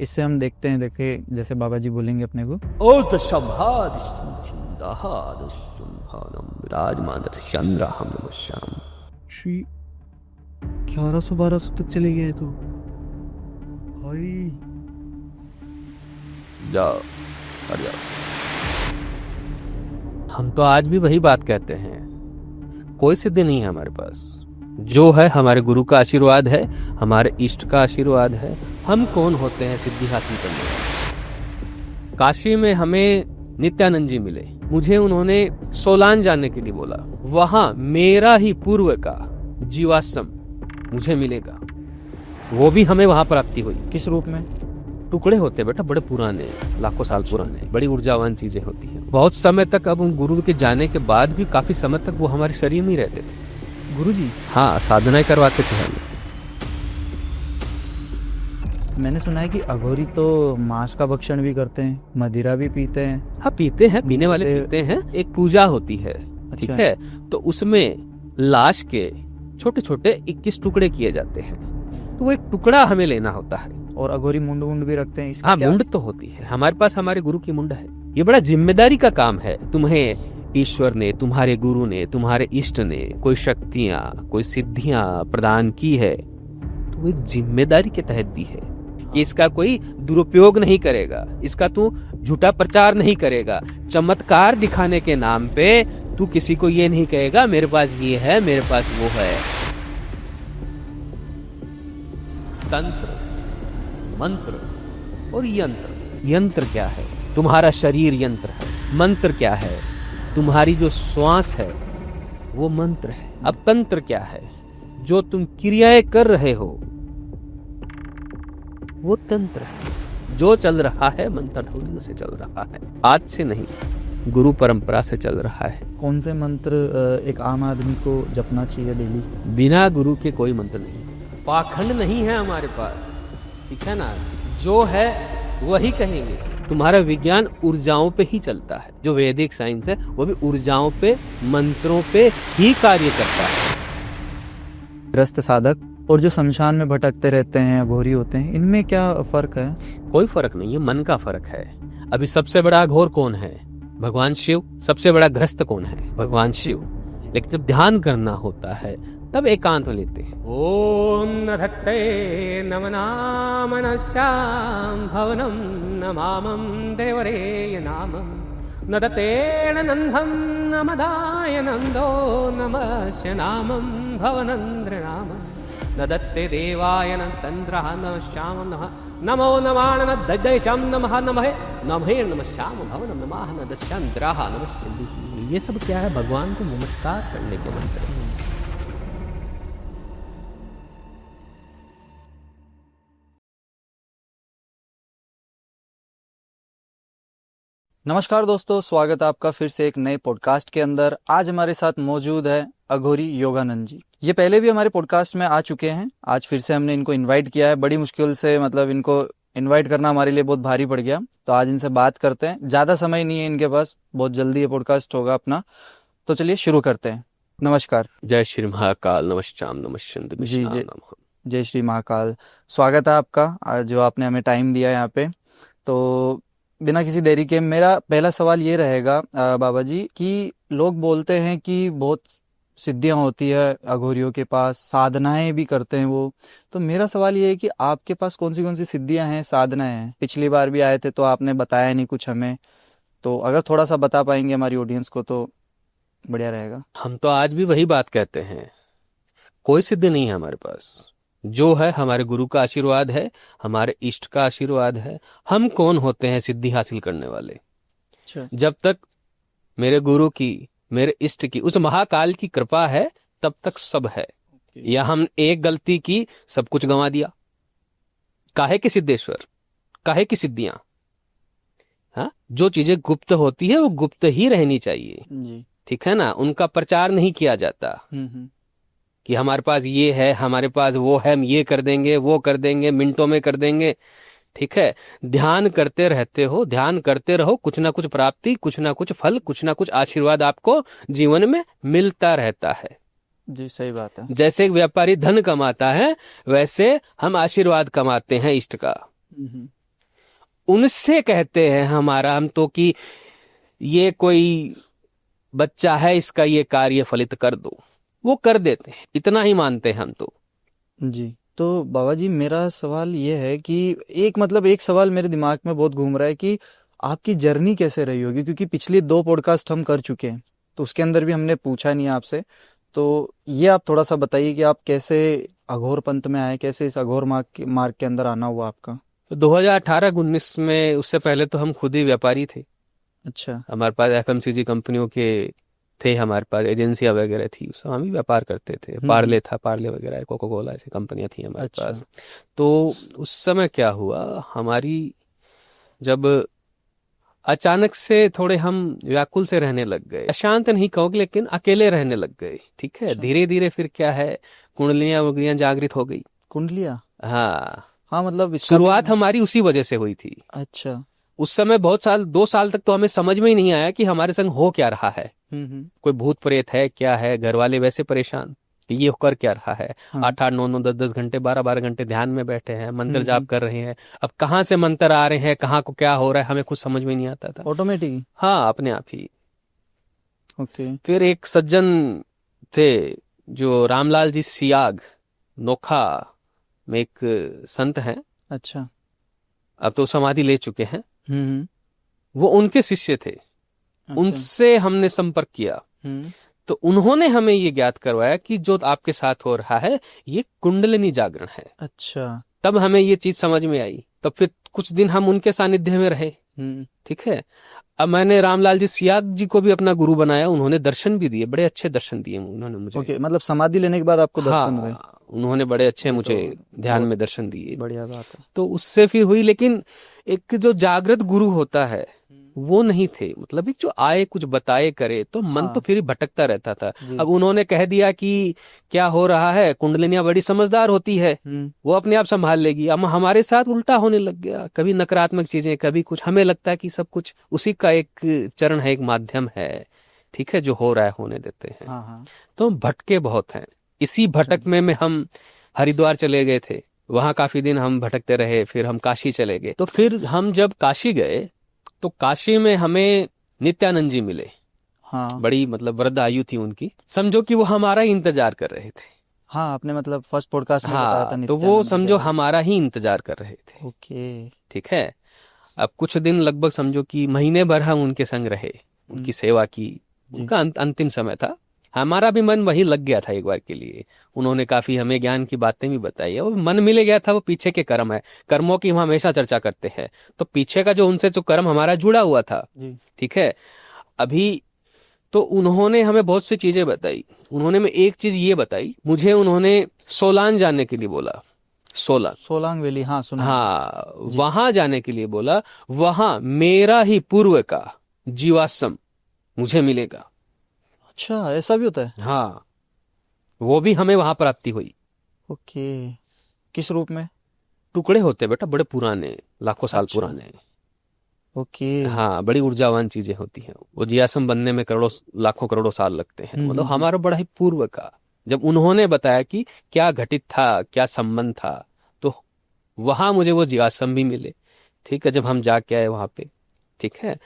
इससे हम देखते हैं, देखे जैसे बाबा जी बोलेंगे अपने को। ओत विराजमान चंद्रहम नमस्याम। श्री 1100-1200 तक चले गए तो भाई। जाओ हट जाओ। हम तो आज भी वही बात कहते हैं, कोई सिद्धि नहीं है हमारे पास। जो है हमारे गुरु का आशीर्वाद है, हमारे इष्ट का आशीर्वाद है। हम कौन होते हैं सिद्धि हासिल करने वाले। काशी में हमें नित्यानंद जी मिले, मुझे उन्होंने सोलान जाने के लिए बोला। वहां मेरा ही पूर्व का जीवाश्म मुझे मिलेगा, वो भी हमें वहां प्राप्ति हुई। किस रूप में? टुकड़े होते बेटा, बड़े पुराने, लाखों साल पुराने, बड़ी ऊर्जावान चीजें होती हैं। बहुत समय तक, अब उन गुरु के जाने के बाद भी काफी समय तक वो हमारे शरीर में ही रहते थे। गुरुजी? हाँ, साधनाएं करवाते थे हमें। मैंने सुना है कि अघोरी तो मांस का भक्षण भी करते हैं, मदिरा भी पीते हैं। हाँ, पीते हैं, पीने वाले पीते हैं। एक पूजा होती है, ठीक है, तो उसमें लाश के छोटे छोटे 21 टुकड़े किए जाते हैं, तो वो एक टुकड़ा हमें लेना होता है। और अघोरी मुंड वुंड भी रखते हैं। हाँ, मुंड तो होती है हमारे पास, हमारे गुरु की मुंड है। ये बड़ा जिम्मेदारी का काम है। तुम्हें ईश्वर ने, तुम्हारे गुरु ने, तुम्हारे इष्ट ने कोई शक्तियां, कोई सिद्धियां प्रदान की है, तो एक जिम्मेदारी के तहत दी है कि इसका कोई दुरुपयोग नहीं करेगा, इसका तू झूठा प्रचार नहीं करेगा। चमत्कार दिखाने के नाम पे तू किसी को ये नहीं कहेगा मेरे पास ये है, मेरे पास वो है। तंत्र, मंत्र और यंत्र। यंत्र क्या है? तुम्हारा शरीर यंत्र है। मंत्र क्या है? तुम्हारी जो श्वास है वो मंत्र है। अब तंत्र क्या है? जो तुम क्रियाएं कर रहे हो वो तंत्र है। जो चल रहा है मंत्र से चल रहा है, आज से नहीं, गुरु परंपरा से चल रहा है। कौन से मंत्र एक आम आदमी को जपना चाहिए डेली? बिना गुरु के कोई मंत्र नहीं। पाखंड नहीं है हमारे पास, ठीक है ना। जो है वही कहेंगे। तुम्हारा विज्ञान ऊर्जाओं पे ही चलता है, जो वैदिक साइंस है वो भी ऊर्जाओं पे, मंत्रों पे ही कार्य करता है। ग्रस्त साधक और जो शमशान में भटकते रहते हैं, अघोरी होते हैं, इनमें क्या फर्क है? कोई फर्क नहीं है, मन का फर्क है। अभी सबसे बड़ा अघोर कौन है? भगवान शिव। सबसे बड़ा ग्रस्त कौन है? भगवान शिव। लेकिन जब ध्यान करना होता है तब एकांत में लेते हैं। ओम नधत्ते नमनामनश्याम भवनम नमामं देवरेय नामं नदतेन नंदं नमदाय नंदो नमस्य नामं भवनंद्र नामं नदत्ते देवाय नंद्रः नमश्याम नमः नमो नमाण नद्दैशं नमः नमहे नमहे नमश्याम भवनं नमः नदश्चंद्रः नमः। ये सब क्या है? भगवान को नमस्कार करने के मंत्र हैं। नमस्कार दोस्तों, स्वागत है आपका फिर से एक नए पॉडकास्ट के अंदर। आज हमारे साथ मौजूद है अघोरी योगानंद जी। ये पहले भी हमारे पॉडकास्ट में आ चुके हैं। आज फिर से हमने इनको इनवाइट किया है। बड़ी मुश्किल से, मतलब इनको इनवाइट करना हमारे लिए बहुत भारी पड़ गया, तो आज इनसे बात करते हैं। ज्यादा समय नहीं है इनके पास, बहुत जल्दी ये पॉडकास्ट होगा अपना, तो चलिए शुरू करते हैं। नमस्कार। जय श्री महाकाल। नमस्कार नमस्कार जी, जय श्री महाकाल। स्वागत है आपका, जो आपने हमें टाइम दिया यहाँ पे। तो बिना किसी देरी के मेरा पहला सवाल ये रहेगा बाबा जी, कि लोग बोलते हैं कि बहुत सिद्धियां होती है अघोरियों के पास, साधनाएं भी करते हैं वो। तो मेरा सवाल ये है कि आपके पास कौन सी सिद्धियां हैं, साधनाएं हैं? पिछली बार भी आए थे तो आपने बताया नहीं कुछ हमें, तो अगर थोड़ा सा बता पाएंगे हमारी ऑडियंस को तो बढ़िया रहेगा। हम तो आज भी वही बात कहते हैं, कोई सिद्धि नहीं है हमारे पास। जो है हमारे गुरु का आशीर्वाद है, हमारे इष्ट का आशीर्वाद है। हम कौन होते हैं सिद्धि हासिल करने वाले? जब तक मेरे गुरु की, मेरे इष्ट की, उस महाकाल की कृपा है तब तक सब है। या हम एक गलती की, सब कुछ गंवा दिया। काहे के सिद्धेश्वर, काहे की सिद्धियां? हाँ, जो चीजें गुप्त होती है वो गुप्त ही रहनी चाहिए जी, ठीक है ना। उनका प्रचार नहीं किया जाता कि हमारे पास ये है, हमारे पास वो है, हम ये कर देंगे, वो कर देंगे, मिनटों में कर देंगे, ठीक है। ध्यान करते रहते हो, ध्यान करते रहो, कुछ ना कुछ प्राप्ति, कुछ ना कुछ फल, कुछ ना कुछ आशीर्वाद आपको जीवन में मिलता रहता है जी। सही बात है। जैसे एक व्यापारी धन कमाता है, वैसे हम आशीर्वाद कमाते हैं इष्ट का, उनसे कहते हैं हमारा हम तो कि ये कोई बच्चा है, इसका ये कार्य फलित कर दो, वो कर देते हैं, इतना ही मानते हैं हम तो। जी। तो बाबा जी मेरा सवाल ये है कि एक सवाल मेरे दिमाग में बहुत घूम रहा है कि आपकी जर्नी कैसे रही होगी, क्योंकि पिछली 2 पॉडकास्ट हम कर चुके हैं तो उसके अंदर भी हमने पूछा नहीं आपसे। तो ये आप थोड़ा सा बताइए कि आप कैसे अघोर पंथ में आए, कैसे इस अघोर मार्ग के अंदर आना हुआ आपका। तो 2018-19 में, उससे पहले तो हम खुद ही व्यापारी थे। अच्छा। हमारे पास एफएमसीजी कंपनियों के थे, हमारे पास एजेंसियां वगैरह थी, उस समय हम ही व्यापार करते थे। पार्ले था, पार्ले वगैरह, कोको कोला, ऐसी कंपनियां थी हमारे अच्छा। पास। तो उस समय क्या हुआ, हमारी जब अचानक से थोड़े हम व्याकुल से रहने लग गए, अशांत नहीं कहोगे लेकिन अकेले रहने लग गए। ठीक है, अच्छा। धीरे धीरे फिर क्या है, कुंडलियां वुंडलियां जागृत हो गई। कुंडलिया। हाँ, हाँ मतलब इसका भी। शुरुआत हमारी उसी वजह से हुई थी। अच्छा। उस समय बहुत साल, 2 साल तक तो हमें समझ में ही नहीं आया कि हमारे संग हो क्या रहा है। कोई भूत प्रेत है क्या है, घर वाले वैसे परेशान कि ये होकर क्या रहा है। हाँ। 8-8, 9-9, 10-10 घंटे, 12-12 घंटे ध्यान में बैठे हैं, मंत्र जाप हम्म। कर रहे हैं। अब कहाँ से मंत्र आ रहे हैं, कहाँ को क्या हो रहा है, हमें कुछ समझ में नहीं आता था। ऑटोमेटिक। हाँ, अपने आप ही। ओके। फिर एक सज्जन थे जो रामलाल जी सियाग, नोखा में एक संत हैं, अच्छा। अब तो समाधि ले चुके हैं। हम्म। वो उनके शिष्य थे, अच्छा। उनसे हमने संपर्क किया। हम्म। तो उन्होंने हमें ये ज्ञात करवाया कि जो आपके साथ हो रहा है ये कुंडलिनी जागरण है। अच्छा। तब हमें ये चीज समझ में आई। तो फिर कुछ दिन हम उनके सानिध्य में रहे। हम्म। ठीक है। अब मैंने रामलाल जी सियाग जी को भी अपना गुरु बनाया, उन्होंने दर्शन भी दिए, बड़े अच्छे दर्शन दिए उन्होंने मुझे। ओके, मतलब समाधि लेने के बाद आपको दर्शन हुए। हाँ, उन्होंने बड़े अच्छे ये तो मुझे ध्यान बहुत में दर्शन दिए। बढ़िया बात है। तो उससे फिर हुई, लेकिन एक जो जागृत गुरु होता है वो नहीं थे। मतलब एक जो आए कुछ बताए करे, तो मन हाँ। तो फिर भटकता रहता था। जी। अब उन्होंने कह दिया कि क्या हो रहा है, कुंडलिनियां बड़ी समझदार होती है, वो अपने आप संभाल लेगी। अब हमारे साथ उल्टा होने लग गया, कभी नकारात्मक चीजें, कभी कुछ। हमें लगता है कि सब कुछ उसी का एक चरण है, एक माध्यम है। ठीक है, जो हो रहा है होने देते हैं। हाँ हाँ। तो हम भटके बहुत हैं। इसी भटक में हम हरिद्वार चले गए थे, वहां काफी दिन हम भटकते रहे। फिर हम काशी चले गए। तो फिर हम जब काशी गए तो काशी में हमें नित्यानंद जी मिले। हाँ। बड़ी मतलब वृद्ध आयु थी उनकी, समझो कि वो हमारा ही इंतजार कर रहे थे। हाँ, आपने मतलब फर्स्ट पॉडकास्ट में बताया था हाँ, तो नित्यानंद वो जी समझो के। हमारा ही इंतजार कर रहे थे। ओके। ठीक है। अब कुछ दिन, लगभग समझो कि महीने भर हम उनके संग रहे, उनकी सेवा की। जी। उनका अंतिम समय था। हमारा भी मन वही लग गया था एक बार के लिए। उन्होंने काफी हमें ज्ञान की बातें भी बताई है। वो मन मिले गया था, वो पीछे के कर्म है, कर्मों की हम हमेशा चर्चा करते हैं। तो पीछे का जो उनसे जो कर्म हमारा जुड़ा हुआ था, जी। ठीक है, अभी तो उन्होंने हमें बहुत सी चीजें बताई। उन्होंने में एक चीज ये बताई मुझे, उन्होंने सोलान जाने के लिए बोला। सोलान, सोलांग वैली, हाँ सुना है। हाँ, जी। वहां जाने के लिए बोला। वहां मेरा ही पूर्व का जीवाश्म मुझे मिलेगा। अच्छा, ऐसा भी होता है। हाँ, वो भी हमें वहां प्राप्ति हुई। ओके। किस रूप में। टुकड़े होते हैं बेटा, बड़े पुराने, लाखों साल अच्छा। पुराने। ओके। हाँ, बड़ी ऊर्जावान चीजें होती हैं। वो जियासम बनने में करोड़ों, लाखों करोड़ों साल लगते हैं। मतलब हमारा बड़ा ही पूर्व का, जब उन्होंने बताया कि क्या घटित था, क्या संबंध था, तो वहां मुझे वो जियासम भी मिले। ठीक है, जब हम जाके आए वहां पे। ठीक है।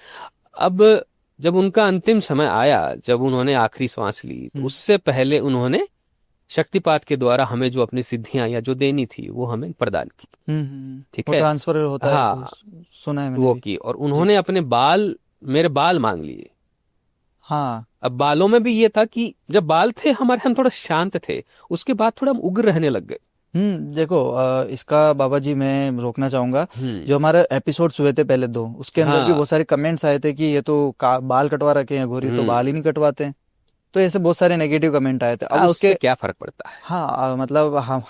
अब जब उनका अंतिम समय आया, जब उन्होंने आखिरी सांस ली, तो उससे पहले उन्होंने शक्तिपात के द्वारा हमें जो अपनी सिद्धियां या जो देनी थी वो हमें प्रदान की। ठीक वो है। ट्रांसफर होता है, हाँ, सुना है मैंने वो भी। की, और उन्होंने अपने बाल, मेरे बाल मांग लिए। हाँ। अब बालों में भी ये था कि जब बाल थे हमारे, हम थोड़ा शांत थे, उसके बाद थोड़ा हम उग्र रहने लग गए। देखो, इसका बाबा जी मैं रोकना चाहूंगा। जो हमारे एपिसोड्स हुए थे पहले 2, उसके अंदर भी हाँ। बहुत सारे कमेंट्स आए थे कि ये तो बाल कटवा रखे हैं घोरी, तो बाल ही नहीं कटवाते हैं। तो ऐसे बहुत सारे नेगेटिव कमेंट आए थे। अब उससे उसके क्या फर्क पड़ता है। हाँ, मतलब हम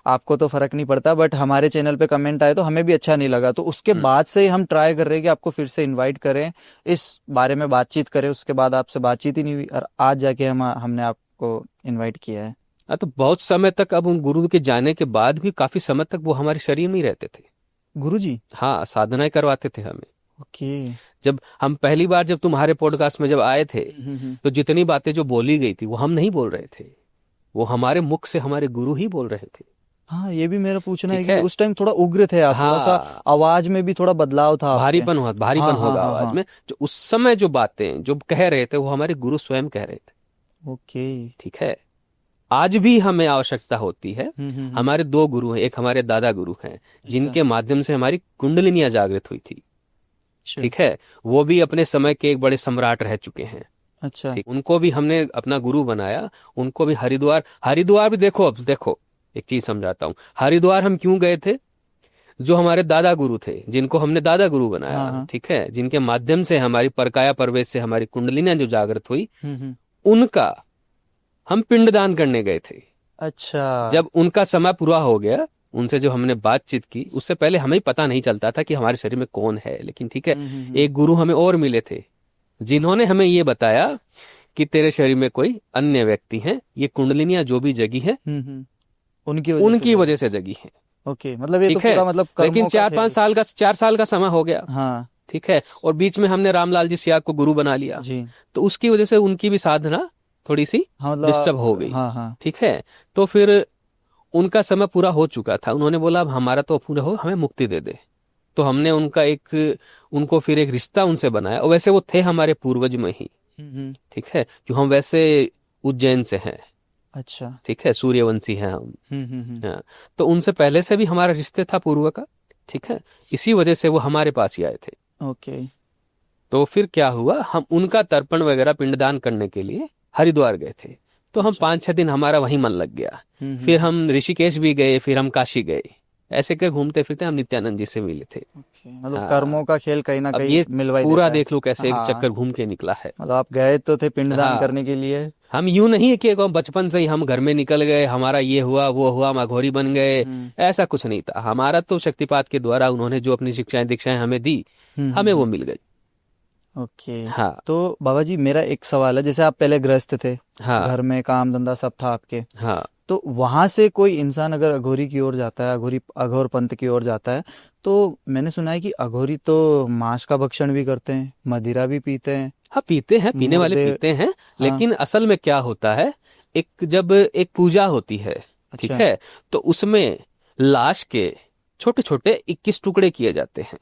आपको तो फर्क नहीं पड़ता, बट हमारे चैनल पे कमेंट आए तो हमें भी अच्छा नहीं लगा। तो उसके बाद से ही हम ट्राई कर रहे हैं कि आपको फिर से इनवाइट करें, इस बारे में बातचीत करें। उसके बाद आपसे बातचीत ही नहीं हुई और आज जाके हमने आपको इनवाइट किया है। हाँ, तो बहुत समय तक, अब उन गुरु के जाने के बाद भी काफी समय तक वो हमारे शरीर में ही रहते थे। गुरुजी। हाँ, साधनाएं करवाते थे हमें। ओके। जब हम पहली बार, जब तुम्हारे पॉडकास्ट में जब आए थे, तो जितनी बातें जो बोली गई थी वो हम नहीं बोल रहे थे, वो हमारे मुख से हमारे गुरु ही बोल रहे थे। हाँ, ये भी मेरा पूछना है ठीक कि है। उस टाइम थोड़ा उग्र थे आप, थोड़ा सा हाँ, आवाज में भी थोड़ा बदलाव था आपके। भारीपन हाँ हाँ होगा हाँ आवाज हाँ। में। जो उस समय जो बातें जो कह रहे थे वो हमारे गुरु स्वयं कह रहे थे। ओके। ठीक है। आज भी हमें आवश्यकता होती है। हम्म। हमारे दो गुरु हैं, एक हमारे दादा गुरु हैं अच्छा जिनके माध्यम से हमारी कुंडलिनियां जागृत हुई थी। अच्छा ठीक है। वो भी अपने समय के एक बड़े सम्राट रह चुके हैं। अच्छा। ठीक, उनको भी हमने अपना गुरु बनाया। उनको भी हरिद्वार हरिद्वार भी देखो, अब देखो एक चीज समझाता हूँ। हरिद्वार हम क्यों गए थे? जो हमारे दादा गुरु थे, जिनको हमने दादा गुरु हाँ बनाया, हाँ। ठीक है, जिनके माध्यम से हमारी परकाया प्रवेश से हमारी कुंडलिनियां जो जागृत हुई, हम्म। उनका हम पिंडदान करने गए थे। अच्छा। जब उनका समय पूरा हो गया, उनसे जो हमने बातचीत की, उससे पहले हमें पता नहीं चलता था कि हमारे शरीर में कौन है, लेकिन ठीक है, एक गुरु हमें और मिले थे जिन्होंने हमें ये बताया कि तेरे शरीर में कोई अन्य व्यक्ति है, ये कुंडलिनियां जो भी जगी है उनकी वजह से उनकी जग। वजह से जगी है। ओके, मतलब ये तो ठीक है। पूरा मतलब लेकिन कर्मों का खेल। 4 साल का समय हो गया। हाँ ठीक है। और बीच में हमने रामलाल जी सियाग को गुरु बना लिया, जी। तो उसकी वजह से उनकी भी साधना थोड़ी सी हाँ मतलब डिस्टर्ब हो गई। हाँ हाँ। ठीक है। तो फिर उनका समय पूरा हो चुका था। उन्होंने बोला अब हमारा तो पूरा हो, हमें मुक्ति दे दे। तो हमने उनको फिर एक रिश्ता उनसे बनाया। और वैसे वो थे हमारे पूर्वज में ही। ठीक है। क्यों हम वैसे उज्जैन से हैं। अच्छा। ठीक है। सूर्यवंशी हैं हम। हम्म। हाँ। तो उनसे पहले से भी हमारा रिश्ते था पूर्व का। ठीक है। इसी वजह से वो हमारे पास ही आए थे। ओके। तो फिर क्या हुआ, हम उनका तर्पण वगैरह पिंडदान करने के लिए हरिद्वार गए थे। तो हम 5-6 दिन हमारा वहीं मन लग गया। फिर हम ऋषिकेश भी गए, फिर हम काशी गए। ऐसे कर घूमते फिरते हम नित्यानंद जी से मिले थे। ओके, मतलब हाँ। कर्मों का खेल कहीं ना अब कहीं ये मिलवाई पूरा देता है। देख लो कैसे एक हाँ, चक्कर घूम के निकला है। मतलब आप गए तो थे पिंडदान हाँ। करने के लिए। हम यूं नहीं है कि एक बचपन से ही हम घर में निकल गए, हमारा ये हुआ वो हुआ, हम अघोरी बन गए। ऐसा कुछ नहीं था हमारा। तो शक्तिपात के द्वारा उन्होंने जो अपनी शिक्षाएं दीक्षाएं हमें दी, हमें वो मिल गई। ओके। हाँ तो बाबा जी मेरा एक सवाल है, जैसे आप पहले गृहस्थ थे, हाँ घर में काम धंधा सब था आपके, हाँ तो वहां से कोई इंसान अगर अघोरी की ओर जाता है, अघोर पंथ की ओर जाता है, तो मैंने सुना है कि अघोरी तो मांस का भक्षण भी करते हैं, मदिरा भी पीते हैं, हाँ। पीते हैं, पीने वाले मुर्दे। पीते हैं। हाँ। लेकिन असल में क्या होता है, जब एक पूजा होती है, ठीक अच्छा है, तो उसमें लाश के छोटे छोटे 21 टुकड़े किए जाते हैं।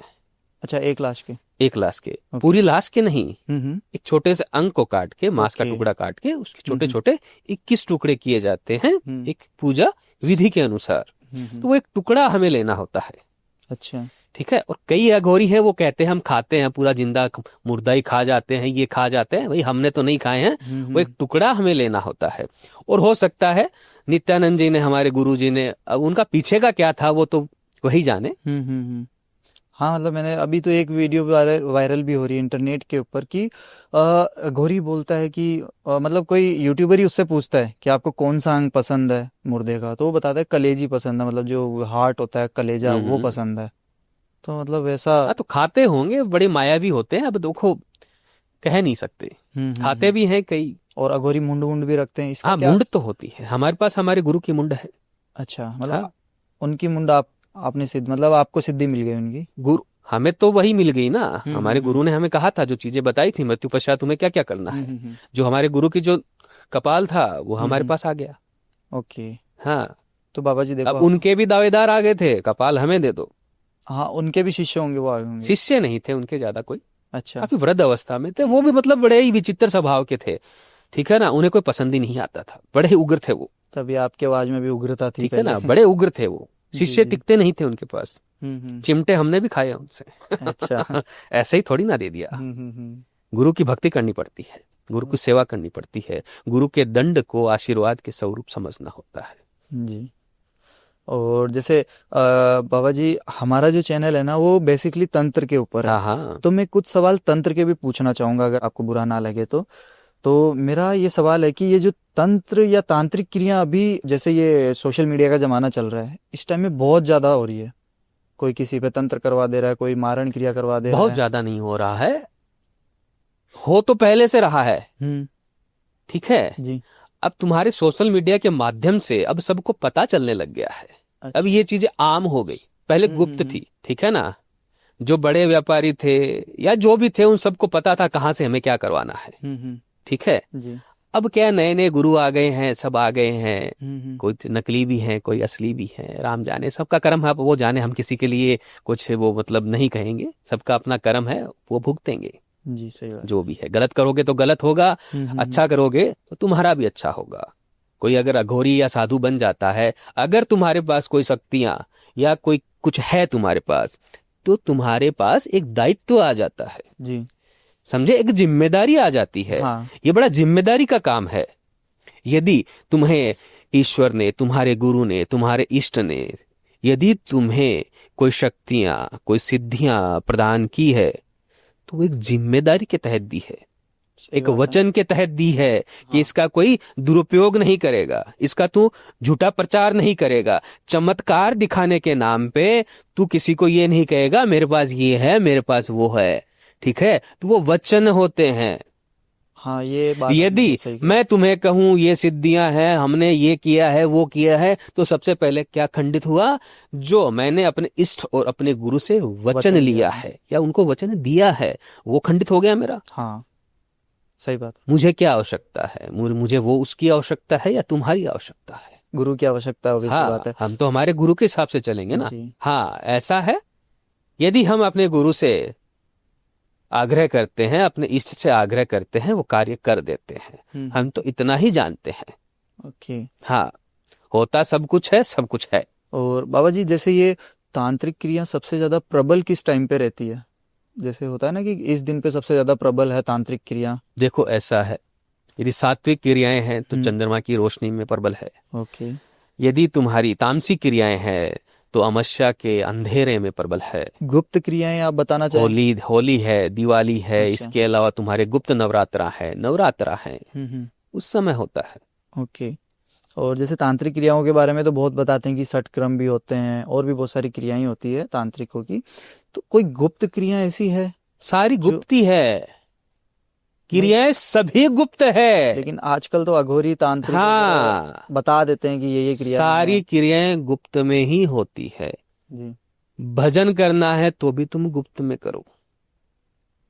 अच्छा, एक लाश के। एक लाश के, ओके। पूरी लाश के नहीं, हम्म। एक छोटे से अंग को काट के, मांस का ओके। टुकड़ा काट के, उसके छोटे छोटे 21 टुकड़े किए जाते हैं, हम्म। एक पूजा विधि के अनुसार। तो वो एक टुकड़ा हमें लेना होता है। अच्छा। ठीक है। और कई अघोरी है वो कहते हैं हम खाते हैं पूरा जिंदा मुर्दा ही खा जाते हैं, ये खा जाते हैं। भाई हमने तो नहीं खाए हैं। वो एक टुकड़ा हमें लेना होता है। और हो सकता है नित्यानंद जी ने, हमारे गुरु जी ने, अब उनका पीछे का क्या था वो तो वही जाने। हाँ, मतलब मैंने अभी तो एक वीडियो वायरल भी हो रही है इंटरनेट के ऊपर कि घोरी बोलता है कि मतलब कोई यूट्यूबर ही उससे पूछता है कि आपको कौन सा अंग पसंद है मुर्दे का, तो वो बताता है कलेजी पसंद है, मतलब जो हार्ट होता है कलेजा वो पसंद है। तो मतलब वैसा। हाँ, तो खाते होंगे, बड़े मायावी होते हैं। अब देखो, कह नहीं सकते। खाते भी हैं कई। और अघोरी मुंड मुंड भी रखते हैं, इसका हाँ, क्या? मुंड तो होती है हमारे पास, हमारे गुरु की मुंड है। अच्छा, मतलब हाँ। उनकी मुंड आपने सिद्ध, मतलब आपको सिद्धि मिल गई उनकी। गुरु हमें तो वही मिल गई ना। हम्म, हमारे गुरु ने हमें कहा था, जो चीजें बताई थी, मृत्यु पश्चात तुम्हें क्या क्या करना है। जो हमारे गुरु की जो कपाल था वो हमारे पास आ गया। ओके। हाँ। तो बाबा जी अब देखो। उनके भी दावेदार आ गए थे, कपाल हमें दे दो। हाँ, उनके भी शिष्य होंगे, वो आए होंगे। शिष्य नहीं थे उनके ज्यादा कोई, अच्छा। काफी वृद्ध अवस्था में थे वो भी, मतलब बड़े ही विचित्र स्वभाव के थे। ठीक है ना। उन्हें कोई पसंद ही नहीं आता था, बड़े ही उग्र थे वो। तभी आपकी आवाज में भी उग्रता थी ठीक है पहले। ना। बड़े उग्र थे वो। जी शिष्य जी। टिकते नहीं थे उनके पास। हम्म। चिमटे हमने भी खाए उनसे। अच्छा। ऐसे ही थोड़ी ना दे दिया। हम्म। गुरु की भक्ति करनी पड़ती है, गुरु की सेवा करनी पड़ती है, गुरु के दंड को आशीर्वाद के स्वरूप समझना होता है। जी। और जैसे बाबा जी हमारा जो चैनल है ना वो बेसिकली तंत्र के ऊपर है, हाँ हाँ। तो मैं कुछ सवाल तंत्र के भी पूछना चाहूंगा अगर आपको बुरा ना लगे तो मेरा ये सवाल है कि ये जो तंत्र या तांत्रिक क्रिया अभी, जैसे ये सोशल मीडिया का जमाना चल रहा है, इस टाइम में बहुत ज्यादा हो रही है, कोई किसी पे तंत्र करवा दे रहा है, कोई मारण क्रिया करवा दे रहा बहुत है। ज्यादा नहीं हो रहा है, हो तो पहले से रहा है। ठीक है। जी। अब तुम्हारे सोशल मीडिया के माध्यम से अब सबको पता चलने लग गया है। अच्छा। अब ये चीजें आम हो गई, पहले गुप्त थी। ठीक है ना। जो बड़े व्यापारी थे या जो भी थे, उन सबको पता था कहाँ से हमें क्या करवाना है। ठीक है। जी। अब क्या नए नए गुरु आ गए हैं, सब आ गए हैं, हम्म। कोई नकली भी हैं, कोई असली भी हैं, राम जाने, सबका कर्म है, अब वो जाने, हम किसी के लिए कुछ वो मतलब नहीं कहेंगे, सबका अपना कर्म है, वो भुगतेंगे जी सही बात। जो भी है। गलत करोगे तो गलत होगा, हम्म। अच्छा करोगे तो तुम्हारा भी अच्छा होगा। कोई अगर अघोरी या साधु बन जाता है, अगर तुम्हारे पास कोई शक्तियां या कोई कुछ है तुम्हारे पास, तो तुम्हारे पास एक दायित्व आ जाता है, जी। समझे, एक जिम्मेदारी आ जाती है। हाँ। ये बड़ा जिम्मेदारी का काम है। यदि तुम्हें ईश्वर ने, तुम्हारे गुरु ने, तुम्हारे इष्ट ने यदि तुम्हें कोई शक्तियां, कोई सिद्धियां प्रदान की है, तो वो एक जिम्मेदारी के तहत दी है, सही एक बात है। वचन के तहत दी है कि हाँ। इसका कोई दुरुपयोग नहीं करेगा, इसका तू झूठा प्रचार नहीं करेगा, चमत्कार दिखाने के नाम पे तू किसी को ये नहीं कहेगा मेरे पास ये है, मेरे पास वो है, ठीक है, तो वो वचन होते हैं। हाँ ये बात आपने यदि बहुत सही कही। मैं तुम्हें कहूं ये सिद्धियां हैं, हमने ये किया है, वो किया है, तो सबसे पहले क्या खंडित हुआ? जो मैंने अपने इष्ट और अपने गुरु से वचन वचन लिया लिया है या उनको वचन दिया है, वो खंडित हो गया मेरा। हाँ सही बात। मुझे क्या आवश्यकता है? मुझे वो उसकी आवश्यकता है या तुम्हारी आवश्यकता है? गुरु की आवश्यकता है, obviously हाँ, बात है। हम तो हमारे गुरु के हिसाब से चलेंगे ना। जी। हाँ, ऐसा है। यदि हम अपने गुरु से आग्रह करते हैं, अपने इष्ट से आग्रह करते हैं, वो कार्य कर देते हैं। हम तो इतना ही जानते हैं। ओके। हाँ, होता सब कुछ है, सब कुछ है। और बाबा जी जैसे ये तांत्रिक क्रिया सबसे ज्यादा प्रबल किस टाइम पे रहती है? जैसे होता है ना कि इस दिन पे सबसे ज्यादा प्रबल है तांत्रिक क्रिया। देखो ऐसा है, यदि सात्विक क्रियाएं हैं तो हम्म। चंद्रमा की रोशनी में प्रबल है। ओके। यदि तुम्हारी तामसिक क्रियाएं हैं तो अमावस्या के अंधेरे में प्रबल है। गुप्त क्रियाएं आप बताना चाहें? होली है, दिवाली है, अच्छा। इसके अलावा तुम्हारे गुप्त नवरात्रा है, हम्म। उस समय होता है। ओके। और जैसे तांत्रिक क्रियाओं के बारे में तो बहुत बताते हैं कि षटक्रम भी होते हैं और भी बहुत सारी क्रियाएं होती है तांत्रिकों की, तो कोई गुप्त क्रिया ऐसी है? सारी गुप्ती है, क्रियाएं सभी गुप्त है। लेकिन आजकल तो अघोरी तांत्रिक हाँ, बता देते हैं कि ये क्रिया सारी क्रियाएं गुप्त में ही होती है। जी। भजन करना है तो भी तुम गुप्त में करो,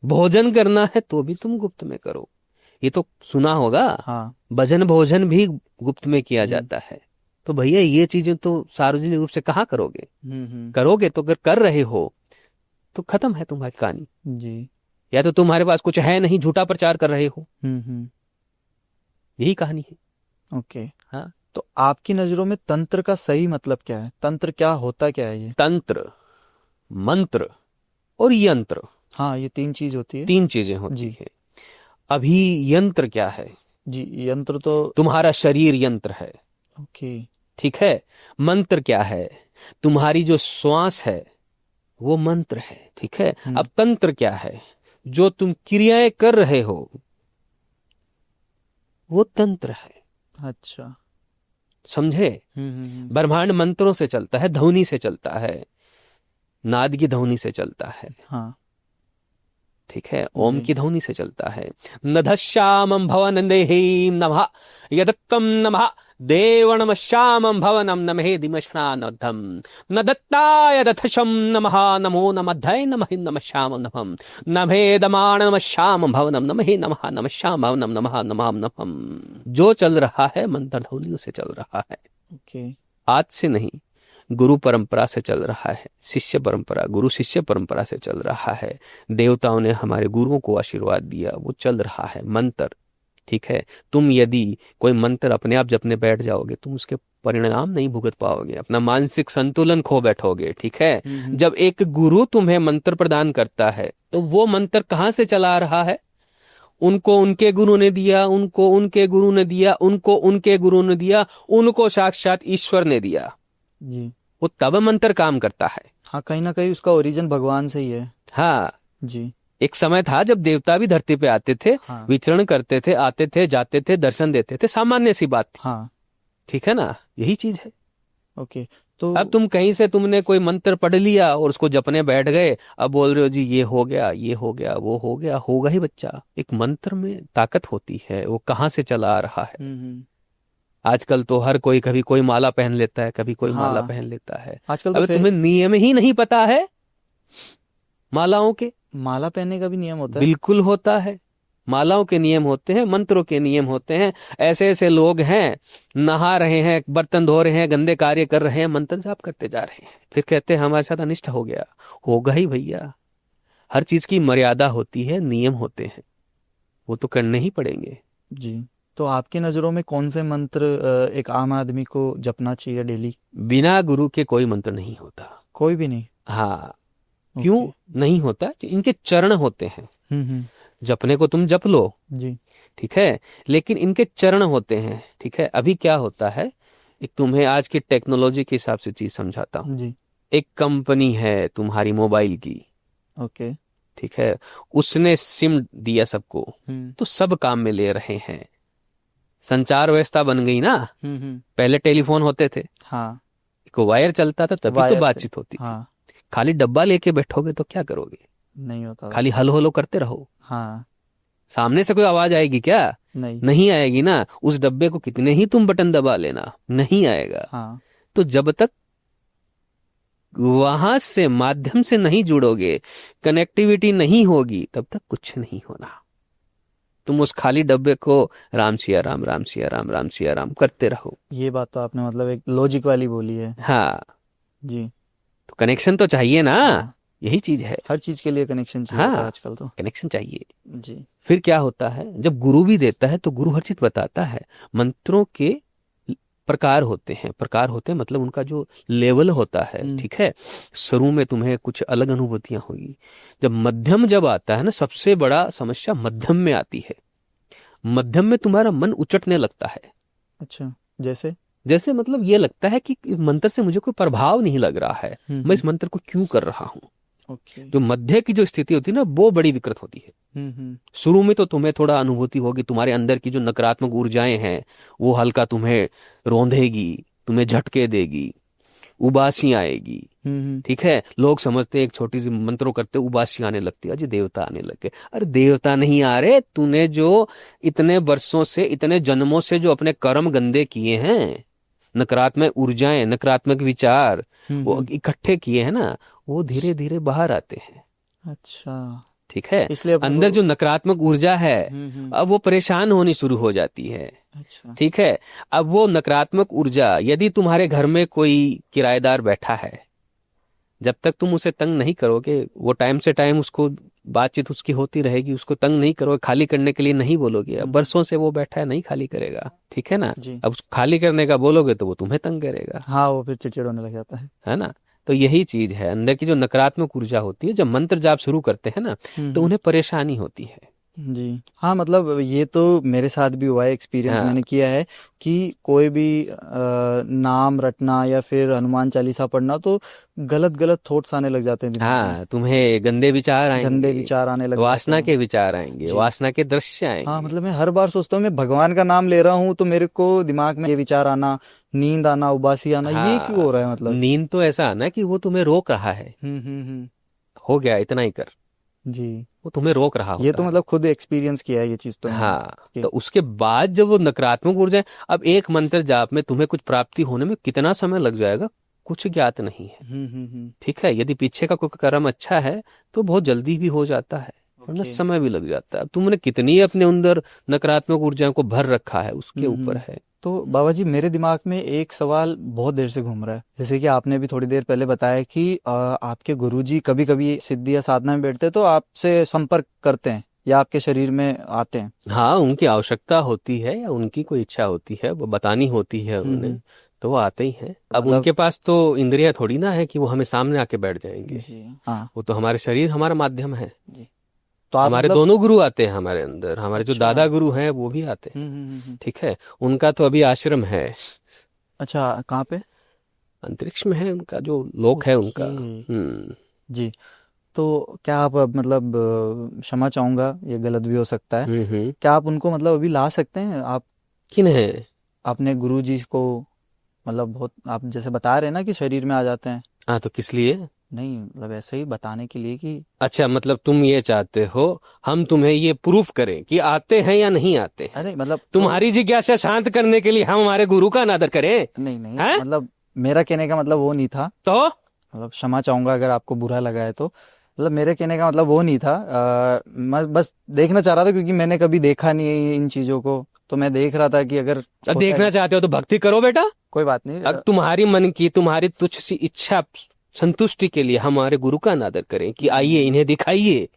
भोजन करना है तो भी तुम गुप्त में करो। ये तो सुना होगा, हाँ। भजन भोजन भी गुप्त में किया जाता है। तो भैया ये चीजें तो सार्वजनिक रूप से कहाँ करोगे? करोगे तो अगर कर रहे हो तो खत्म है तुम्हारी कहानी। जी। या तो तुम्हारे पास कुछ है नहीं, झूठा प्रचार कर रहे हो, यही कहानी है। ओके। हाँ, तो आपकी नजरों में तंत्र का सही मतलब क्या है? तंत्र क्या होता क्या है ये? तंत्र, मंत्र और यंत्र, हाँ ये तीन चीज होती है। 3 चीजें होती जी। है। अभी यंत्र क्या है? जी यंत्र तो तुम्हारा शरीर यंत्र है, ओके। ठीक है। मंत्र क्या है? तुम्हारी जो श्वास है वो मंत्र है, ठीक है। अब तंत्र क्या है? जो तुम क्रियाएं कर रहे हो वो तंत्र है, अच्छा। समझे। ब्रह्मांड मंत्रों से चलता है, ध्वनि से चलता है, नाद की ध्वनि से चलता है, हाँ। ठीक है, ओम की ध्वनि से चलता है। नधश्यामं भवनंदेहि नमः यदत्तम नमः देवनम श्यामं भवनम नमहे दिमश्नानद्धम नदत्ताय दथशम नमः नमो नमद्धाय नमः नमः श्यामं नमः नमहे दमाण नमः श्यामं भवनम नमहे नमः नमः श्याम भवनम नमः नमः नमः। जो चल रहा है मंत्र ध्वनियों से चल रहा है। ओके। आज से नहीं, गुरु परंपरा से चल रहा है, शिष्य परंपरा, गुरु शिष्य परंपरा से चल रहा है। देवताओं ने हमारे गुरुओं को आशीर्वाद दिया, वो चल रहा है मंत्र, ठीक है। तुम यदि कोई मंत्र अपने आप जपने बैठ जाओगे, तुम उसके परिणाम नहीं भुगत पाओगे, अपना मानसिक संतुलन खो बैठोगे, ठीक है। जब एक गुरु तुम्हें मंत्र प्रदान करता है तो वो मंत्र कहाँ से चला रहा है? उनको उनके गुरु ने दिया, उनको उनके गुरु ने दिया, उनको उनके गुरु ने दिया, उनको साक्षात ईश्वर ने दिया। जी। वो तब मंत्र काम करता है। हाँ कहीं ना कहीं उसका ओरिजिन भगवान से ही है। हाँ, जी। एक समय था जब देवता भी धरती पे आते थे, हाँ। विचरण करते थे, आते थे, जाते थे, दर्शन देते थे, सामान्य सी बात थी, हाँ। ठीक है ना। यही चीज है। ओके। तो अब तुम कहीं से तुमने कोई मंत्र पढ़ लिया और उसको जपने बैठ गए, अब बोल रहे हो जी ये हो गया, ये हो गया, वो हो गया। होगा ही बच्चा। एक मंत्र में ताकत होती है, वो कहाँ से चला आ रहा है। आजकल तो हर कोई, कभी कोई माला पहन लेता है, कभी कोई माला हाँ। पहन लेता है। आजकल तो अब तुम्हें नियम ही नहीं पता है मालाओं के? माला पहनने का भी नियम होता है? बिल्कुल होता है। मालाओं के नियम होते हैं, मंत्रों के नियम होते हैं। ऐसे ऐसे लोग हैं, नहा रहे हैं, बर्तन धो रहे हैं, गंदे कार्य कर रहे हैं, मंत्र जाप करते जा रहे हैं, फिर कहते हैं हमारे साथ अनिष्ट हो गया। होगा ही भैया, हर चीज की मर्यादा होती है, नियम होते हैं, वो तो करने ही पड़ेंगे। जी। तो आपकी नज़रों में कौन से मंत्र एक आम आदमी को जपना चाहिए डेली? बिना गुरु के कोई मंत्र नहीं होता। कोई भी नहीं? हाँ, क्यों ओके। नहीं होता? इनके चरण होते हैं। जपने को तुम जप लो, जी। ठीक है, लेकिन इनके चरण होते हैं, ठीक है। अभी क्या होता है, एक तुम्हें आज की टेक्नोलॉजी के हिसाब से चीज समझाता हूँ। जी। एक कंपनी है तुम्हारी मोबाइल की, ओके। ठीक है, उसने सिम दिया सबको, हम्म। तो सब काम में ले रहे हैं। संचार व्यवस्था बन गई ना। पहले टेलीफोन होते थे, हाँ। एक वायर चलता था, तभी तो वायर से। बातचीत होती थी। हाँ। खाली डब्बा लेके बैठोगे तो क्या करोगे? नहीं होता था। खाली हल हलो करते रहो। हाँ। सामने से कोई आवाज आएगी क्या? नहीं। नहीं आएगी ना। उस डब्बे को कितने ही तुम बटन दबा लेना, नहीं आएगा। हाँ। तो जब तक वहां से माध्यम से नहीं जुड़ोगे, कनेक्टिविटी नहीं होगी, तब तक कुछ नहीं होना। तुम उस खाली डब्बे को राम सिया राम, राम सिया राम, राम सिया राम करते रहो। ये बात तो आपने मतलब एक लॉजिक वाली बोली है। हाँ, जी। तो कनेक्शन तो चाहिए ना। हाँ। यही चीज है। हर चीज के लिए कनेक्शन चाहिए होता है हाँ, आजकल तो। कनेक्शन चाहिए। जी। फिर क्या होता है, जब गुरु भी देता है तो गुरु हर चीज बताता है। मंत्रों के प्रकार होते हैं, प्रकार होते हैं मतलब उनका जो लेवल होता है, ठीक है। शुरू में तुम्हें कुछ अलग अनुभूतियां होगी। जब मध्यम जब आता है ना, सबसे बड़ा समस्या मध्यम में आती है। मध्यम में तुम्हारा मन उचटने लगता है। अच्छा, जैसे? जैसे मतलब ये लगता है कि मंत्र से मुझे कोई प्रभाव नहीं लग रहा है, मैं इस मंत्र को क्यों कर रहा हूँ। ओके। जो मध्य की जो स्थिति होती है ना, वो बड़ी विकृत होती है। शुरू में तो तुम्हें थोड़ा अनुभूति होगी, तुम्हारे अंदर की जो नकारात्मक ऊर्जाएं हैं वो हल्का तुम्हें रोंधेगी, तुम्हें झटके देगी, उबासी आएगी, ठीक है। लोग समझते हैं एक छोटी सी मंत्रों करते उबासी आने लगती है, अजी देवता आने लगे। अरे देवता नहीं आ रहे, तूने जो इतने वर्षों से, इतने जन्मों से जो अपने कर्म गंदे किए हैं, नकारात्मक ऊर्जाएं, नकारात्मक विचार वो इकट्ठे किए हैं ना, वो धीरे धीरे बाहर आते हैं। अच्छा, ठीक है, इसलिए अंदर जो नकारात्मक ऊर्जा है अब वो परेशान होनी शुरू हो जाती है। अच्छा। ठीक है, अब वो नकारात्मक ऊर्जा, यदि तुम्हारे घर में कोई किराएदार बैठा है, जब तक तुम उसे तंग नहीं करोगे, वो टाइम से टाइम उसको बातचीत उसकी होती रहेगी, उसको तंग नहीं करोगे, खाली करने के लिए नहीं बोलोगे, अब बरसों से वो बैठा है, नहीं खाली करेगा, ठीक है ना। अब उसको खाली करने का बोलोगे तो वो तुम्हें तंग करेगा। हाँ, वो फिर चिड़चिड़ होने लग जाता है ना। तो यही चीज है, अंदर की जो नकारात्मक ऊर्जा होती है, जब मंत्र जाप शुरू करते हैं ना, तो उन्हें परेशानी होती है। जी। हाँ, मतलब ये तो मेरे साथ भी हुआ है, एक्सपीरियंस मैंने किया है कि कोई भी नाम रटना या फिर हनुमान चालीसा पढ़ना तो गलत गलत थॉट्स आने लग जाते हैं दिमाग में। हाँ, तुम्हें गंदे विचार आएंगे, गंदे विचार आने लग वासना जाते के विचार आएंगे, वासना के दृश्य आएंगे। हाँ, मतलब मैं हर बार सोचता हूँ मैं भगवान का नाम ले रहा हूँ तो मेरे को दिमाग में ये विचार आना, नींद आना, उबासी आना, ये क्यों हो रहा है? मतलब नींद तो ऐसा आना कि वो तुम्हें रोक रहा है। हो गया, इतना ही कर जी, वो तुम्हें रोक रहा ये होता तो है। मतलब खुद एक्सपीरियंस किया है ये चीज तो मैंने। हाँ, तो उसके बाद जब वो नकारात्मक ऊर्जा, अब एक मंत्र जाप में तुम्हें कुछ प्राप्ति होने में कितना समय लग जाएगा कुछ ज्ञात नहीं है। ठीक है, यदि पीछे का कोई कर्म अच्छा है तो बहुत जल्दी भी हो जाता है, वरना समय भी लग जाता है। तुमने कितनी अपने अंदर नकारात्मक ऊर्जाओं को भर रखा है, उसके ऊपर है। तो बाबा जी, मेरे दिमाग में एक सवाल बहुत देर से घूम रहा है। जैसे कि आपने भी थोड़ी देर पहले बताया कि आपके गुरुजी कभी कभी सिद्धि या साधना में बैठते हैं तो आपसे संपर्क करते हैं या आपके शरीर में आते हैं। हाँ, उनकी आवश्यकता होती है या उनकी कोई इच्छा होती है, वो बतानी होती है उन्हें, तो वो आते ही हैं। अब उनके पास तो इंद्रियां थोड़ी ना है कि वो हमें सामने आके बैठ जाएंगे। हाँ, वो तो हमारे शरीर हमारा माध्यम है। तो आप हमारे मतलब दोनों गुरु आते हैं हमारे अंदर, हमारे जो दादा गुरु हैं वो भी आते हैं। ठीक है, उनका तो अभी आश्रम है। अच्छा, कहाँ पे? अंतरिक्ष में है उनका जो लोक है उनका। जी। तो क्या आप मतलब क्षमा चाहूंगा, ये गलत भी हो सकता है, क्या आप उनको मतलब अभी ला सकते हैं? आप किन है? अपने गुरुजी को, मतलब बहुत आप जैसे बता रहे हैं ना कि शरीर में आ जाते हैं। हाँ, तो किस लिए? नहीं, मतलब ऐसे ही बताने के लिए कि अच्छा, मतलब तुम ये चाहते हो हम तुम्हें ये प्रूफ करें कि आते हैं या नहीं आते हैं? अरे मतलब तुम्हारी जिज्ञासा शांत करने के लिए हम हमारे गुरु का अनादर करें? नहीं नहीं, है? मतलब मेरा कहने का मतलब वो नहीं था। तो मतलब क्षमा चाहूंगा अगर आपको बुरा लगा है तो मतलब मेरे कहने का मतलब वो नहीं था। मैं बस देखना चाह रहा था क्योंकि मैंने कभी देखा नहीं है इन चीजों को। तो मैं देख रहा था कि अगर अब होता देखना है। चाहते हो तो भक्ति करो बेटा। कोई बात नहीं। अब तुम्हारी मन की, तुम्हारी तुच्छ सी इच्छा संतुष्टि के लिए हमारे गुरु का अनादर करें कि आइए नहीं इन्हें दिखाइए।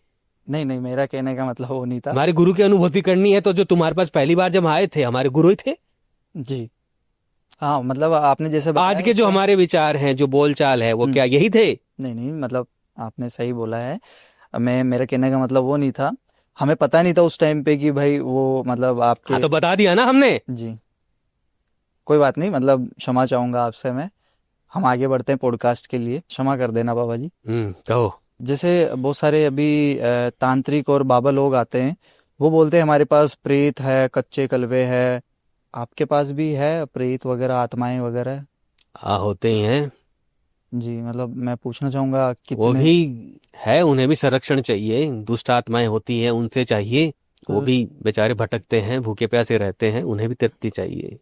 नहीं नहीं, मेरा कहने का मतलब वो नहीं था। हमारे गुरु की अनुभूति करनी है तो जो तुम्हारे पास पहली बार जब आए थे हमारे गुरु ही थे। जी। हाँ मतलब आपने जैसे आज बताया के उस जो टाइम। हमारे विचार हैं, जो बोलचाल है, वो हम्म। क्या यही थे? नहीं नहीं, मतलब आपने सही बोला है। मैं मेरा कहने का मतलब वो नहीं था। हमें पता नहीं था उस टाइम पे कि भाई वो मतलब हाँ आपके। तो बता दिया ना हमने। जी। कोई बात नहीं, मतलब क्षमा चाहूंगा आपसे मैं। हम आगे बढ़ते हैं पॉडकास्ट के लिए, क्षमा कर देना बाबा जी। कहो। जैसे बहुत सारे अभी तांत्रिक और बाबा लोग आते हैं। वो बोलते हैं हमारे पास प्रेत है, कच्चे कलवे है। आपके पास भी है प्रेत वगैरह, आत्माएं वगैरह? होते ही हैं। जी, मतलब मैं पूछना चाहूंगा वो कितने। भी है, उन्हें भी संरक्षण चाहिए। दुष्ट आत्माएं होती हैं, उनसे चाहिए। वो तो, भी बेचारे भटकते हैं, भूखे प्यासे रहते हैं, उन्हें भी तृप्ति चाहिए।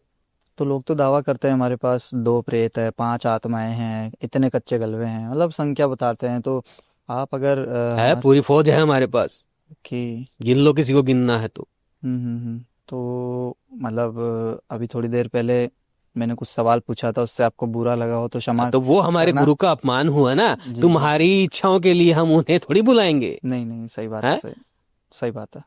तो लोग तो दावा करते हैं हमारे पास 2 प्रेत है, 5 आत्माएं हैं, इतने कच्चे कलवे हैं, मतलब संख्या बताते हैं। तो आप अगर है, हमारे पूरी फौज है हमारे पास। की। गिन लो किसी को गिनना है तो। तो मतलब अभी थोड़ी देर पहले मैंने कुछ सवाल पूछा था, उससे आपको बुरा लगा हो तो हाँ क्षमा तो वो हमारे करना। गुरु का अपमान हुआ ना। जी जी। तुम्हारी इच्छाओं के लिए हम उन्हें थोड़ी बुलाएंगे। नहीं नहीं, सही बात है, हैं? सही। सही बात है।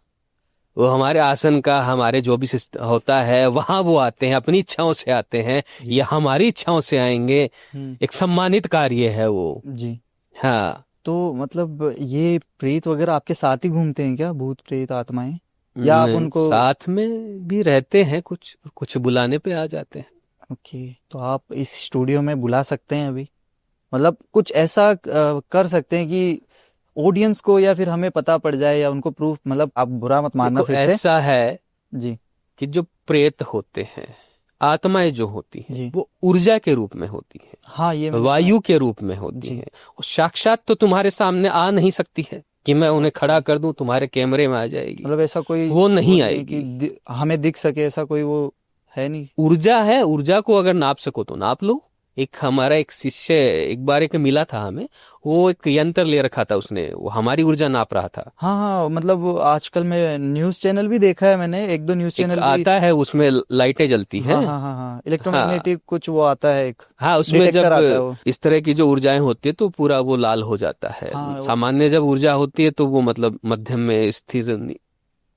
वो हमारे आसन का, हमारे जो भी होता है वहां वो आते हैं, अपनी इच्छाओं से आते हैं। जी। या हमारी इच्छाओं से आएंगे। हम्म। एक सम्मानित कार्य है वो। जी। हाँ। तो मतलब ये प्रेत वगैरह आपके साथ ही घूमते हैं क्या, भूत प्रेत आत्माएं? या आप उनको। साथ में भी रहते हैं, कुछ कुछ बुलाने पे आ जाते हैं। ओके, तो आप इस स्टूडियो में बुला सकते हैं अभी? मतलब कुछ ऐसा कर सकते हैं कि ऑडियंस को या फिर हमें पता पड़ जाए, या उनको प्रूफ, मतलब आप बुरा मत मानना देखो फिर से। ऐसा है जी। कि जो प्रेत होते हैं, आत्माएं जो होती हैं, जी। वो ऊर्जा के रूप में होती हाँ, ये हैं, मैंने सुना। वायु के रूप में होती जी। हैं। और साक्षात तो तुम्हारे सामने आ नहीं सकती है कि मैं उन्हें खड़ा कर दूं तुम्हारे कैमरे में आ जाएगी। मतलब ऐसा कोई वो वो नहीं नहीं है कि आएगी। हमें दिख सके, ऐसा कोई वो है नहीं। ऊर्जा है, ऊर्जा को अगर नाप सको तो नाप लो। एक हमारा एक शिष्य एक बार एक मिला था हमें। वो एक यंत्र ले रखा था उसने, वो हमारी ऊर्जा नाप रहा था। हाँ हाँ, मतलब वो आजकल मैं न्यूज़ चैनल भी देखा है, मैंने एक दो न्यूज़ एक चैनल भी। आता है उसमें लाइटें जलती हैं। हाँ हाँ हाँ हाँ, हाँ। इलेक्ट्रोमैग्नेटिक कुछ वो आता है एक। हाँ, उसमें डिटेक्टर जब आता है वो। इस तरह की जो ऊर्जाएं होती है तो पूरा वो लाल हो जाता है। हाँ सामान्य जब ऊर्जा होती है तो वो मतलब मध्यम में स्थिर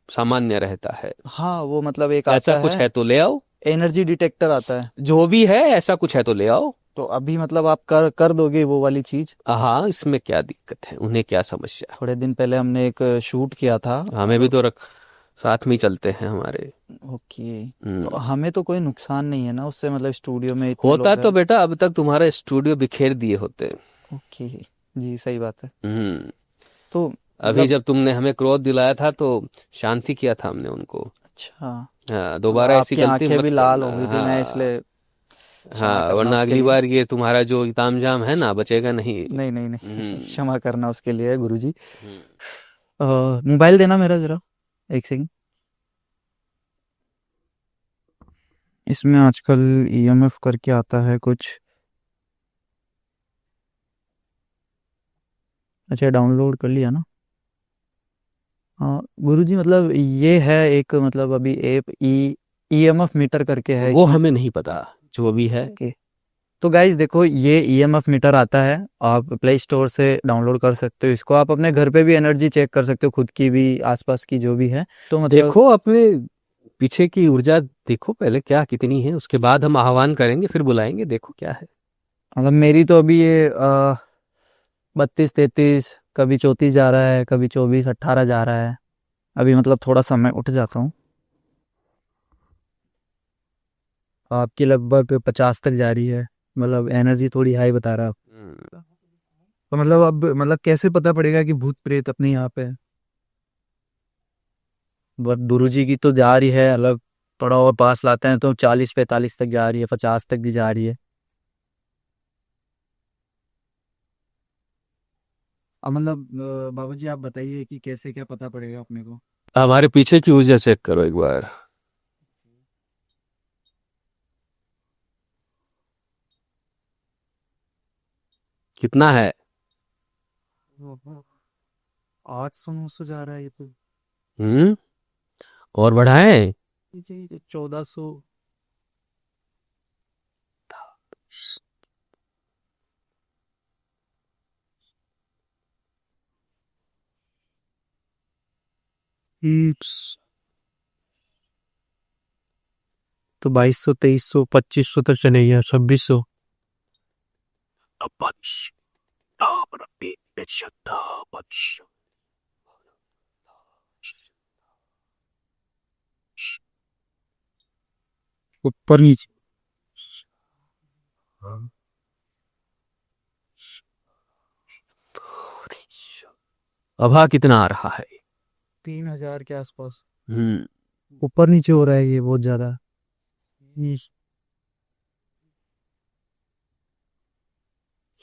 सामान्य रहता है। हाँ, वो मतलब एक ऐसा आता कुछ है। है तो ले आओ। एनर्जी डिटेक्टर आता है। जो भी है ऐसा कुछ है तो ले आओ। तो अभी मतलब आप कर दोगे वो वाली चीज? हाँ, इसमें क्या दिक्कत है, उन्हें क्या समस्या थोड़े दिन पहले हमने एक शूट किया था है? हमें भी मतलब। तो साथ में ही चलते हैं हमारे। ओके। तो हम्म। हमें तो कोई नुकसान नहीं है ना उससे, मतलब स्टूडियो में इतने होता लोग तो हैं। बेटा अब तक तुम्हारा स्टूडियो बिखेर दिए होते। ओके। जी, सही बात है। हम्म। तो अभी मतलब। जब तुमने हमें क्रोध दिलाया था तो शांति किया था हमने उनको। अच्छा, हाँ, मतलब दोबारा ऐसी आपकी गलती आंखें मत भी लाल करना। हो गई थी, मैं हाँ। इसलिए क्षमा हाँ, करना वरना उसके अगली लिए। बार ये तुम्हारा जो तामझाम है ना बचेगा नहीं। नहीं नहीं नहीं, हम्म। क्षमा करना उसके लिए गुरुजी। हम्म। मोबाइल देना मेरा जरा, एक सेकंड। इसमें आजकल ईएमएफ करके आता है कुछ। अच्छा, डाउनलोड कर लिया ना? हाँ गुरुजी, मतलब ये है एक, मतलब अभी ऐप ईएमएफ मीटर करके है वो इसमें। हमें नहीं पता, जो भी है। ओके। तो गाइज देखो, ये ईएमएफ मीटर आता है। आप प्ले स्टोर से डाउनलोड कर सकते हो इसको, आप अपने घर पे भी एनर्जी चेक कर सकते हो, खुद की भी, आसपास की जो भी है। तो मतलब। देखो अपने पीछे की ऊर्जा देखो पहले क्या कितनी है, उसके बाद हम आह्वान करेंगे, फिर बुलाएंगे, देखो क्या है। मतलब मेरी तो अभी ये 32 33, कभी 34 जा रहा है, कभी 24 18 जा रहा है। अभी मतलब थोड़ा सा मैं उठ जाता हूँ। आपकी लगभग 50 तक जा रही है, मतलब एनर्जी थोड़ी हाई बता रहा है। हम्म। तो मतलब अब मतलब कैसे पता पड़ेगा कि भूत प्रेत अपने यहाँ पे है? बट गुरुजी की तो जा रही है अलग। थोड़ा और पास लाते हैं तो 40 45 तक जा रही है, 50 तक भी जा रही है। अब मतलब बाबूजी आप बताइए कि कैसे क्या पता पड़ेगा अपने को? हमारे पीछे की ऊर्जा चेक करो एक बार। कितना है? 800 900 जा रहा है ये तो। हम्म और बढ़ाएं? ये चाहिए 1400। तो 2200 2300 2500 तक चले गया 2600। ऊपर नीचे। अभा कितना आ रहा है? 3000 के आसपास। हम्म ऊपर नीचे हो रहा है ये बहुत ज्यादा। ये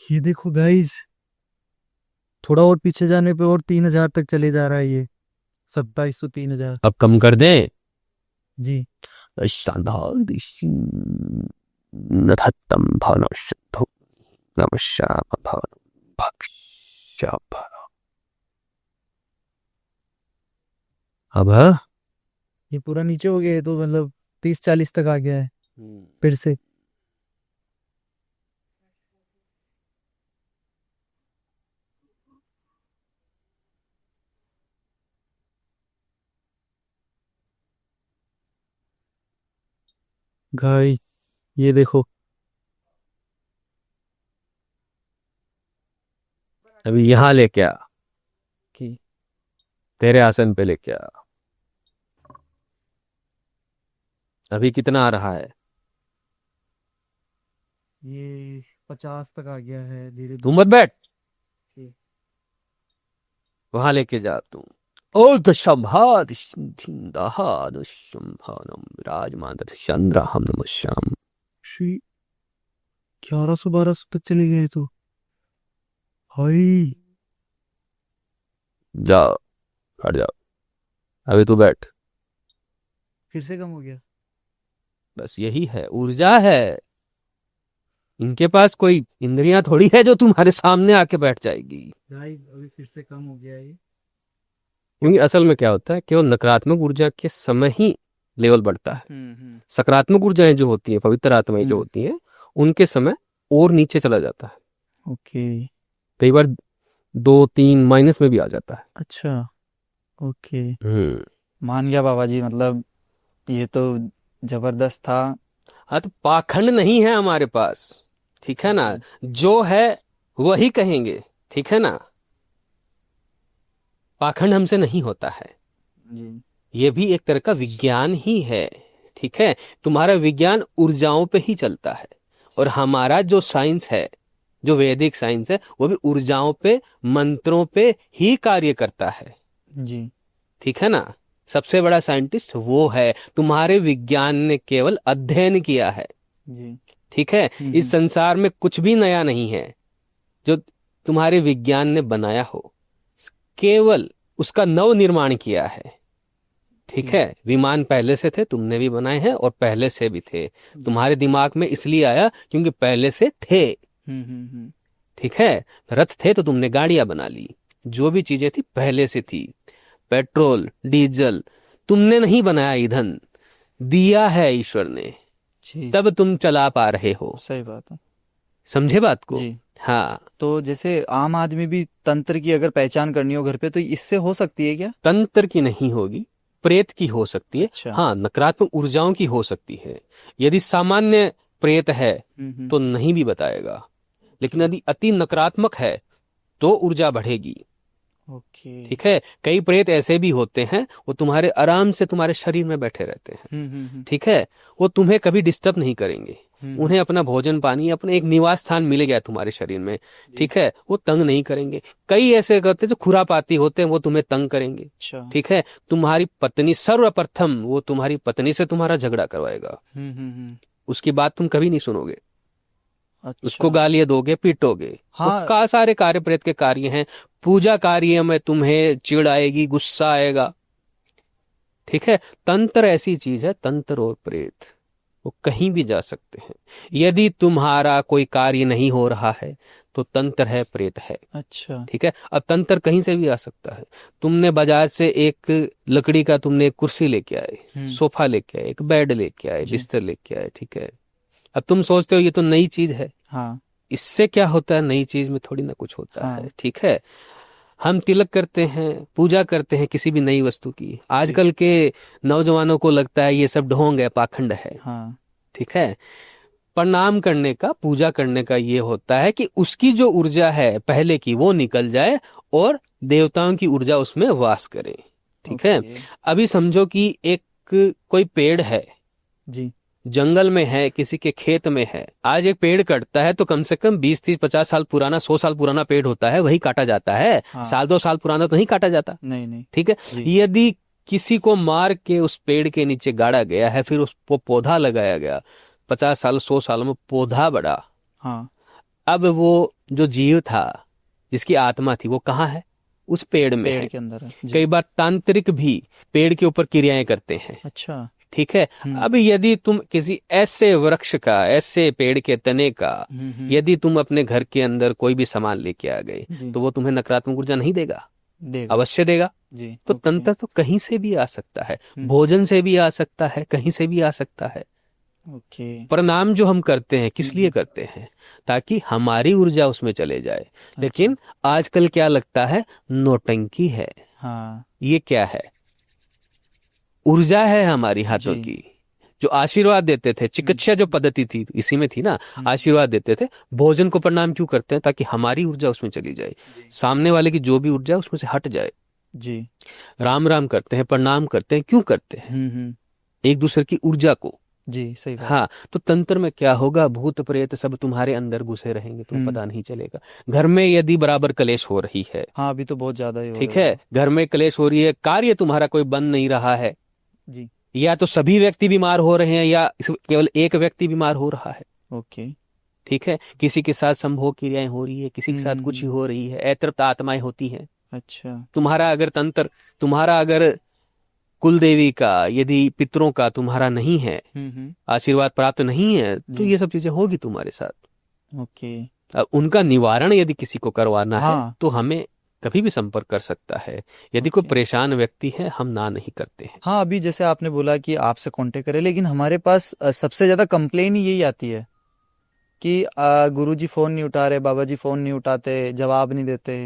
ये देखो गाइस, थोड़ा और पीछे जाने पे और 3000 तक चले जा रहा है ये। 2700 3000। अब कम कर दें? जी। नथत्तम भानश्चो नमश्याम अब ये पूरा नीचे हो गया है तो मतलब 30 40 तक आ गया है फिर से। गाइस ये देखो। अभी यहाँ लेके आ, कि तेरे आसन पे लेके आ। अभी कितना आ रहा है? ये 50 तक आ गया है धीरे तू धीरे। मत बैठ, ठीक। वहां लेके जा तू। ओ दशंभाद संभानम विराजमान चंद्र हम नमश्याम। श्री 1100 1200 तक चले गए तो। हाय जा, हट जा, अभी तू बैठ। फिर से कम हो गया। बस यही है, ऊर्जा है। इनके पास कोई इंद्रियां थोड़ी है जो तुम्हारे सामने आके बैठ जाएगी। गाइस अभी फिर से कम हो गया ये। क्योंकि असल में क्या होता है, केवल नकारात्मक ऊर्जा के समय ही लेवल बढ़ता है। सकारात्मक ऊर्जाएं जो होती हैं, पवित्र आत्माएं जो होती हैं, उनके समय और नीचे चला जाता है। ओके। कई बार 2 3 माइनस में भी आ जाता है। अच्छा। ओके। मान गया बाबा जी, मतलब ये तो जबरदस्त था। हाँ, तो पाखंड नहीं है हमारे पास, ठीक है ना? जो है वही कहेंगे, ठीक है ना? पाखंड हमसे नहीं होता है। जी। ये भी एक तरह का विज्ञान ही है, ठीक है? तुम्हारा विज्ञान ऊर्जाओं पे ही चलता है, और हमारा जो साइंस है, जो वैदिक साइंस है, वो भी ऊर्जाओं पे, मंत्रों पे ही कार्य करता है, जी। ठीक है ना? सबसे बड़ा साइंटिस्ट वो है। तुम्हारे विज्ञान ने केवल अध्ययन किया है, जी। ठीक है? इस संसार में कुछ भी नया नहीं है जो तुम्हारे विज्ञान ने बनाया हो, केवल उसका नव निर्माण किया है, ठीक है? विमान पहले से थे, तुमने भी बनाए हैं, और पहले से भी थे। तुम्हारे दिमाग में इसलिए आया क्योंकि पहले से थे, ठीक है? रथ थे तो तुमने गाड़ियां बना ली। जो भी चीजें थी पहले से थी। पेट्रोल, डीजल तुमने नहीं बनाया, ईंधन दिया है ईश्वर ने, जी। तब तुम चला पा रहे हो। सही बात है। समझे बात को? जी। हाँ। तो जैसे आम आदमी भी तंत्र की अगर पहचान करनी हो घर पे, तो इससे हो सकती है क्या? तंत्र की नहीं होगी, प्रेत की हो सकती है। अच्छा। हाँ, नकारात्मक ऊर्जाओं की हो सकती है। यदि सामान्य प्रेत है तो नहीं भी बताएगा, लेकिन यदि अति नकारात्मक है तो ऊर्जा बढ़ेगी, ओके। ठीक है? कई प्रेत ऐसे भी होते हैं, वो तुम्हारे आराम से तुम्हारे शरीर में बैठे रहते हैं, ठीक है? वो तुम्हें कभी डिस्टर्ब नहीं करेंगे। उन्हें अपना भोजन पानी, अपना एक निवास स्थान मिल गया तुम्हारे शरीर में, ठीक है? वो तंग नहीं करेंगे। कई ऐसे करते जो खुरापाती होते हैं, वो तुम्हें तंग करेंगे, अच्छा। ठीक है? तुम्हारी पत्नी, सर्वप्रथम वो तुम्हारी पत्नी से तुम्हारा झगड़ा करवाएगा, उसकी बात तुम कभी नहीं सुनोगे। अच्छा। उसको गालियां दोगे, पीटोगे। हाँ। वो का सारे कार्य प्रेत के कार्य हैं। पूजा कार्य में तुम्हें चिढ़ आएगी, गुस्सा आएगा, ठीक है? तंत्र ऐसी चीज है, तंत्र और प्रेत, वो कहीं भी जा सकते हैं। यदि तुम्हारा कोई कार्य नहीं हो रहा है तो तंत्र है, प्रेत है। अच्छा। ठीक है, अब तंत्र कहीं से भी आ सकता है। तुमने बाजार से एक लकड़ी का तुमने एक कुर्सी लेके आए, सोफा लेके आए, एक बेड लेके आए, जी। बिस्तर लेके आए, ठीक है। अब तुम सोचते हो ये तो नई चीज है, हाँ। इससे क्या होता है, नई चीज में थोड़ी ना कुछ होता हाँ। है, ठीक है। हम तिलक करते हैं, पूजा करते हैं किसी भी नई वस्तु की। आजकल के नौजवानों को लगता है ये सब ढोंग है, पाखंड है, हाँ। ठीक है। प्रणाम करने का, पूजा करने का ये होता है कि उसकी जो ऊर्जा है पहले की वो निकल जाए और देवताओं की ऊर्जा उसमें वास करे, ठीक है। ओके। अभी समझो कि एक कोई पेड़ है, जी। जंगल में है, किसी के खेत में है। आज एक पेड़ कटता है तो कम से कम 20, 30, 50 साल पुराना, 100 साल पुराना पेड़ होता है, वही काटा जाता है। हाँ। साल 2 साल पुराना तो नहीं काटा जाता, नहीं नहीं। ठीक है। जी। यदि किसी को मार के उस पेड़ के नीचे गाड़ा गया है, फिर उसको पौधा लगाया गया, 50 साल 100 साल में पौधा बढ़ा, हाँ। अब वो जो जीव था, जिसकी आत्मा थी, वो कहाँ है? उस पेड़ में पेड़ है। के अंदर है जी। कई बार तांत्रिक भी पेड़ के ऊपर क्रियाएं करते हैं, अच्छा। ठीक है। अब यदि तुम किसी ऐसे वृक्ष का, ऐसे पेड़ के तने का यदि तुम अपने घर के अंदर कोई भी सामान लेके आ गए जी। तो वो तुम्हें नकारात्मक ऊर्जा नहीं देगा? देगा। अवश्य देगा। जी। तो ओके। तंत्र तो कहीं से भी आ सकता है, भोजन से भी आ सकता है, कहीं से भी आ सकता है। ओके। प्रणाम जो हम करते हैं किस लिए करते हैं? ताकि हमारी ऊर्जा उसमें चले जाए। लेकिन आजकल क्या लगता है, नौटंकी है। हाँ। ये क्या है? ऊर्जा है हमारी हाथों जी। की। जो आशीर्वाद देते थे, चिकित्सा जो पद्धति थी इसी में थी ना, आशीर्वाद देते थे। भोजन को प्रणाम क्यों करते हैं? ताकि हमारी ऊर्जा उसमें चली जाए, सामने वाले की जो भी ऊर्जा है उसमें से हट जाए। जी। राम राम करते हैं, प्रणाम करते हैं, क्यों करते हैं? एक दूसरे की ऊर्जा को। जी सही बात। हाँ, तो तंत्र में क्या होगा, भूत प्रेत सब तुम्हारे अंदर घुसे रहेंगे, तुम्हें पता नहीं चलेगा। घर में यदि बराबर कलेश हो रही है, हाँ अभी तो बहुत ज्यादा ही हो ठीक रहा है, घर में कलेश हो रही है, कार्य तुम्हारा कोई बन नहीं रहा है, जी। या तो सभी व्यक्ति बीमार हो रहे हैं या केवल एक व्यक्ति बीमार हो रहा है, ओके। ठीक है। किसी के साथ संभोग क्रियाएं हो रही है, किसी के साथ कुछ ही हो रही है, अतृप्त आत्माएं होती हैं। अच्छा। तुम्हारा अगर तंत्र, तुम्हारा अगर कुल देवी का, यदि पितरों का तुम्हारा नहीं है, आशीर्वाद प्राप्त नहीं है, तो ये सब चीजें होगी तुम्हारे साथ। ओके। अब उनका निवारण यदि किसी को करवाना हाँ। है तो हमें कभी भी संपर्क कर सकता है। यदि कोई परेशान व्यक्ति है, हम ना नहीं करते हैं। हाँ अभी जैसे आपने बोला कि आपसे कांटेक्ट करें, लेकिन हमारे पास सबसे ज्यादा कंप्लेन ही यही आती है कि गुरुजी फोन नहीं उठा रहे, बाबा जी फोन नहीं उठाते, जवाब नहीं देते।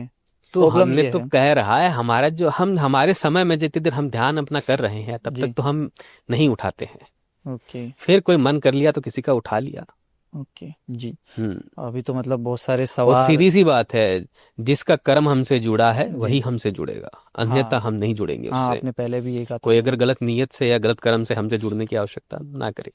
तो प्रॉब्लम हमने ये तो है। कह रहा है, हमारा जो हम हमारे समय में जितनी देर हम ध्यान अपना कर रहे हैं तब जी। तक तो हम नहीं उठाते हैं। ओके। फिर कोई मन कर लिया तो किसी का उठा लिया। ओके जी। हम्म अभी तो मतलब बहुत सारे और सवाल। सीधी सी बात है, जिसका कर्म हमसे जुड़ा है वही हमसे जुड़ेगा, अन्यथा हाँ। हम नहीं जुड़ेंगे हाँ उससे। आपने पहले भी ये कहा था। कोई अगर गलत नीयत से या गलत कर्म से हमसे जुड़ने की आवश्यकता ना करे।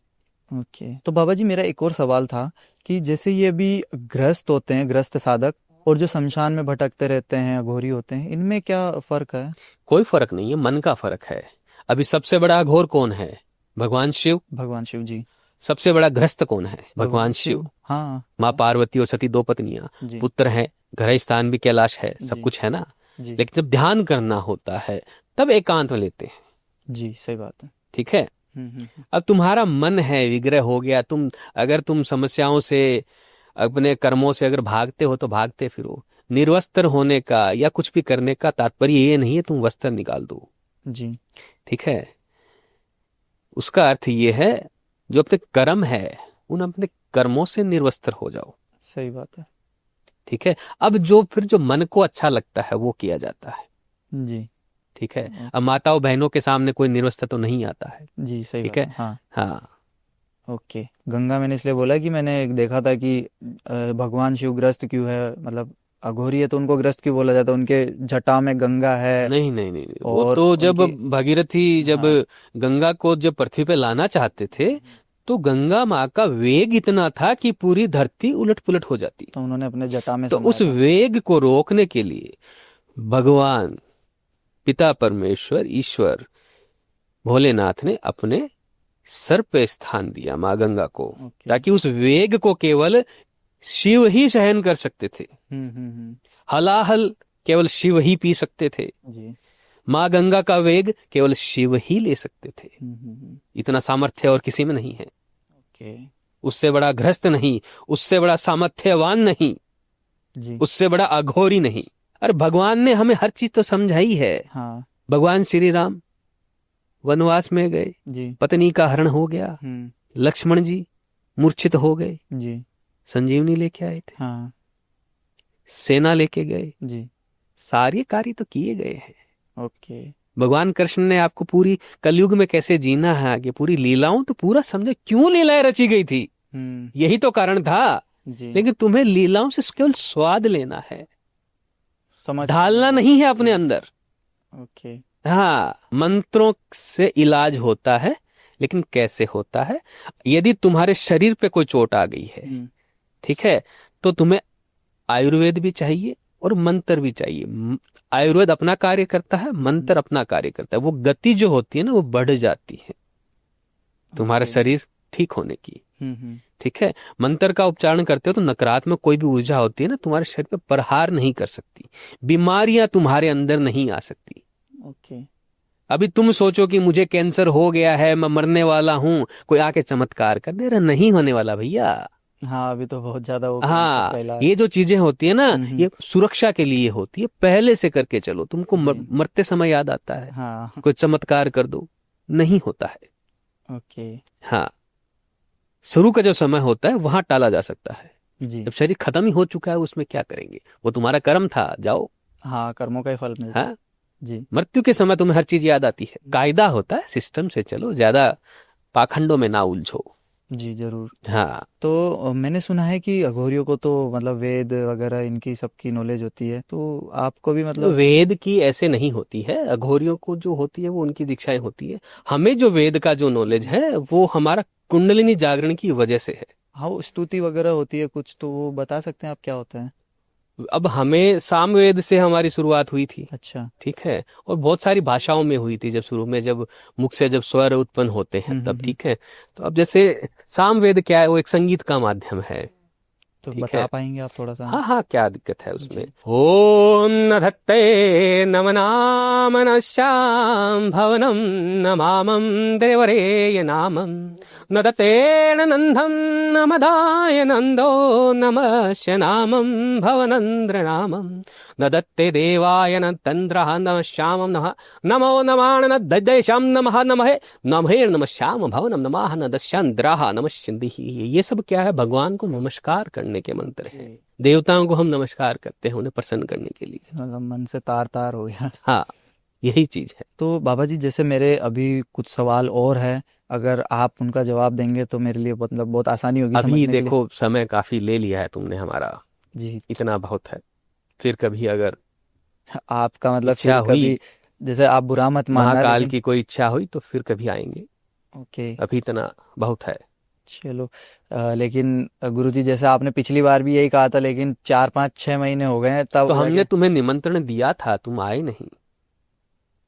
ओके। तो बाबा जी मेरा एक और सवाल था कि जैसे ये अभी ग्रस्त होते हैं, ग्रस्त साधक, और जो शमशान में भटकते रहते हैं, अघोरी होते हैं, इनमें क्या फर्क है? कोई फर्क नहीं है, मन का फर्क है। अभी सबसे बड़ा अघोर कौन है? भगवान शिव। भगवान शिव जी। सबसे बड़ा ग्रस्त कौन है? भगवान शिव। हाँ। माँ पार्वती और सती 2 पत्नियां, जी। पुत्र हैं, घर स्थान भी कैलाश है, सब जी। कुछ है ना। जी। लेकिन जब ध्यान करना होता है तब एकांत में लेते हैं, जी सही बात है। ठीक है। अब तुम्हारा मन है, विग्रह हो गया, अगर तुम समस्याओं से, अपने कर्मों से अगर भागते हो तो भागते फिरो। निर्वस्त्र होने का या कुछ भी करने का तात्पर्य ये नहीं है तुम वस्त्र निकाल दो, जी। ठीक है। उसका अर्थ ये है, जो अपने कर्म है उन अपने कर्मों से निर्वस्त्र हो जाओ, सही बात है। ठीक है। अब फिर जो मन को अच्छा लगता है वो किया जाता है, जी। ठीक है। अब माताओं बहनों के सामने कोई निर्वस्त्र तो नहीं आता है, जी सही ठीक बात है। हाँ। हाँ, ओके। गंगा मैंने इसलिए बोला कि मैंने देखा था कि भगवान शिव ग्रस्त क्यों है, मतलब अघोरी है तो उनको ग्रस्त क्यों बोला जाता है? उनके जटा में गंगा है। नहीं नहीं नहीं, वो और तो जब उनकी, जब गंगा को जब पृथ्वी पे लाना चाहते थे तो गंगा माँ का वेग इतना था कि पूरी धरती उलट पुलट हो जाती। तो उन्होंने अपने जटा में तो समाया उस था। वेग को रोकने के लिए भगवान पिता परमेश्वर ईश्वर भोलेनाथ ने अपने सर पे स्थान दिया माँ गंगा को, ओके। ताकि उस वेग को केवल शिव ही सहन कर सकते थे। हलाहल केवल शिव ही पी सकते थे। जी। माँ गंगा का वेग केवल शिव ही ले सकते थे। इतना सामर्थ्य और किसी में नहीं है। ओके। उससे बड़ा गृहस्थ नहीं, उससे बड़ा सामर्थ्यवान नहीं, जी। उससे बड़ा अघोरी नहीं। अरे भगवान ने हमें हर चीज तो समझाई है। हाँ। भगवान श्री राम वनवास में गए, जी। पत्नी का हरण हो गया, लक्ष्मण जी मूर्छित हो गए, जी। संजीवनी लेके आए थे, हाँ। सेना लेके गए, जी। सारे कार्य तो किए गए हैं। ओके। भगवान कृष्ण ने आपको पूरी कलयुग में कैसे जीना है, आगे पूरी लीलाओं तो पूरा समझे, क्यों लीलाएं रची गई थी, यही तो कारण था। जी। लेकिन तुम्हें लीलाओं से केवल स्वाद लेना है, समझ ढालना नहीं है अपने अंदर। ओके। हाँ, मंत्रों से इलाज होता है, लेकिन कैसे होता है? यदि तुम्हारे शरीर पे कोई चोट आ गई है, ठीक है, तो तुम्हें आयुर्वेद भी चाहिए और मंत्र भी चाहिए। आयुर्वेद अपना कार्य करता है, मंत्र अपना कार्य करता है। वो गति जो होती है ना, वो बढ़ जाती है तुम्हारे शरीर ठीक होने की। ठीक है, मंत्र का उच्चारण करते हो तो नकारात्मक कोई भी ऊर्जा होती है ना, तुम्हारे शरीर पे प्रहार नहीं कर सकती, बीमारियां तुम्हारे अंदर नहीं आ सकती। ओके। अभी तुम सोचो कि मुझे कैंसर हो गया है, मैं मरने वाला हूं, कोई आके चमत्कार कर दे रहा, नहीं होने वाला भैया। हाँ, अभी तो बहुत ज्यादा वो हाँ, फैला ये जो चीजें होती है ना, हम्म। ये सुरक्षा के लिए होती है, पहले से करके चलो। तुमको जी। मरते समय याद आता है, हाँ। कोई चमत्कार कर दो, नहीं होता है। ओके। हाँ, शुरू का जो समय होता है वहां टाला जा सकता है। जी। जब शरीर खत्म ही हो चुका है, उसमें क्या करेंगे, वो तुम्हारा कर्म था, जाओ। हाँ, कर्मों का ही फल मिलता है। हाँ, जी। मृत्यु के समय तुम्हें हर चीज याद आती है। कायदा होता है, सिस्टम से चलो, ज्यादा पाखंडों में ना उलझो। जी, जरूर। हाँ, तो मैंने सुना है कि अघोरियों को तो मतलब वेद वगैरह इनकी सबकी नॉलेज होती है, तो आपको भी मतलब वेद की ऐसे नहीं होती है, अघोरियों को जो होती है वो उनकी दीक्षाएं होती है। हमें जो वेद का जो नॉलेज है वो हमारा कुंडलिनी जागरण की वजह से है। हाँ, वो स्तुति वगैरह होती है कुछ, तो वो बता सकते हैं आप क्या होता है? अब हमें सामवेद से हमारी शुरुआत हुई थी, अच्छा। ठीक है, और बहुत सारी भाषाओं में हुई थी जब शुरू में, जब मुख से जब स्वर उत्पन्न होते हैं तब, ठीक है। तो अब जैसे सामवेद क्या है, वो एक संगीत का माध्यम है, तो ठीक बता है। पाएंगे आप थोड़ा सा? हाँ हाँ, क्या दिक्कत है उसमें। जी। ओम न धत्ते नमनाम नश्याम भवनम नमामं देवरेय नामम न दत्तेन नंदम नमदाय नंदो नमस्य नामं भवनंद्र नामम न दत्ते देवाय नंद्रः नमश्यामं नमः नमो नमाण न दद्देशाम नमः नमहे नमहे नमश्याम भवनम नमः न दस्यांद्राः नमस्यन्दिः। ये सब क्या है? भगवान को नमस्कार करने के मंत्र हैं। देवताओं को हम नमस्कार करते हैं उन्हें प्रसन्न करने के लिए। मतलब मन से तार तार हो गया। हाँ, यही चीज है। तो बाबा जी, जैसे मेरे अभी कुछ सवाल और है, अगर आप उनका जवाब देंगे तो मेरे लिए मतलब बहुत आसानी होगी अभी समझने के लिए। देखो समय काफी ले लिया है तुमने हमारा, जी। इतना बहुत है। फिर कभी अगर आपका मतलब इच्छा फिर हुई, कभी, जैसे आप बुरा मत मानना, महाकाल लेकिन की कोई इच्छा हुई तो फिर कभी आएंगे। ओके। अभी इतना बहुत है। चलो, लेकिन गुरुजी, जैसे आपने पिछली बार भी यही कहा था, लेकिन 4 5 6 महीने हो गए हैं तब तो हमने जाके- तुम्हें निमंत्रण दिया था, तुम आए नहीं।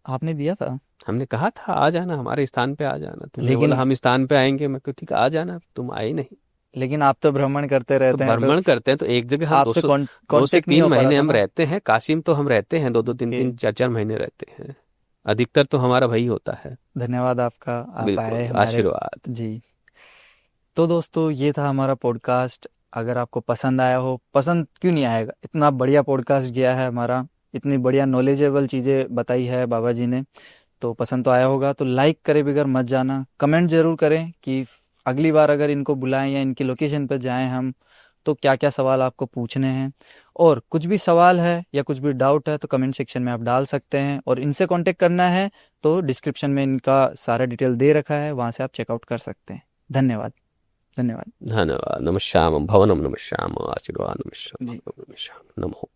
आपने दिया था, हमने कहा था आ जाना, हमारे स्थान पे आ जाना। तुमने लेकिन बोला हम स्थान पे आएंगे, मैं कहा ठीक है आ जाना, तुम आए नहीं। लेकिन आप तो भ्रमण करते तो रहते हैं, तो भ्रमण करते हैं तो एक जगह हम आपसे 2 से कांटेक्ट नहीं 3 हो पा रहा महीने था हम ना। रहते हैं। काशी में तो हम रहते हैं 2 2 3 3 4 4 महीने रहते हैं। अधिकतर तो हमारा वही होता है। धन्यवाद आपका, आप आए बिल्कुल, हमारे। आशीर्वाद। जी। तो दोस्तों, ये था हमारा पॉडकास्ट। अगर आपको पसंद आया हो, पसंद क्यों नहीं आएगा, इतना बढ़िया पॉडकास्ट गया है हमारा, इतनी बढ़िया नॉलेजेबल चीज़ें बताई है बाबा जी ने, तो पसंद तो आया होगा। तो लाइक करे बगैर मत जाना, कमेंट जरूर करें कि अगली बार अगर इनको बुलाएं या इनकी लोकेशन पर जाएं हम, तो क्या क्या सवाल आपको पूछने हैं। और कुछ भी सवाल है या कुछ भी डाउट है तो कमेंट सेक्शन में आप डाल सकते हैं, और इनसे कांटेक्ट करना है तो डिस्क्रिप्शन में इनका सारा डिटेल दे रखा है, वहाँ से आप चेकआउट कर सकते हैं। धन्यवाद। धन्यवाद। धन्यवाद। नमः श्याम भवनम, नमः श्याम आशीर्वाद, नमः श्याम जी। नमः श्याम नमो।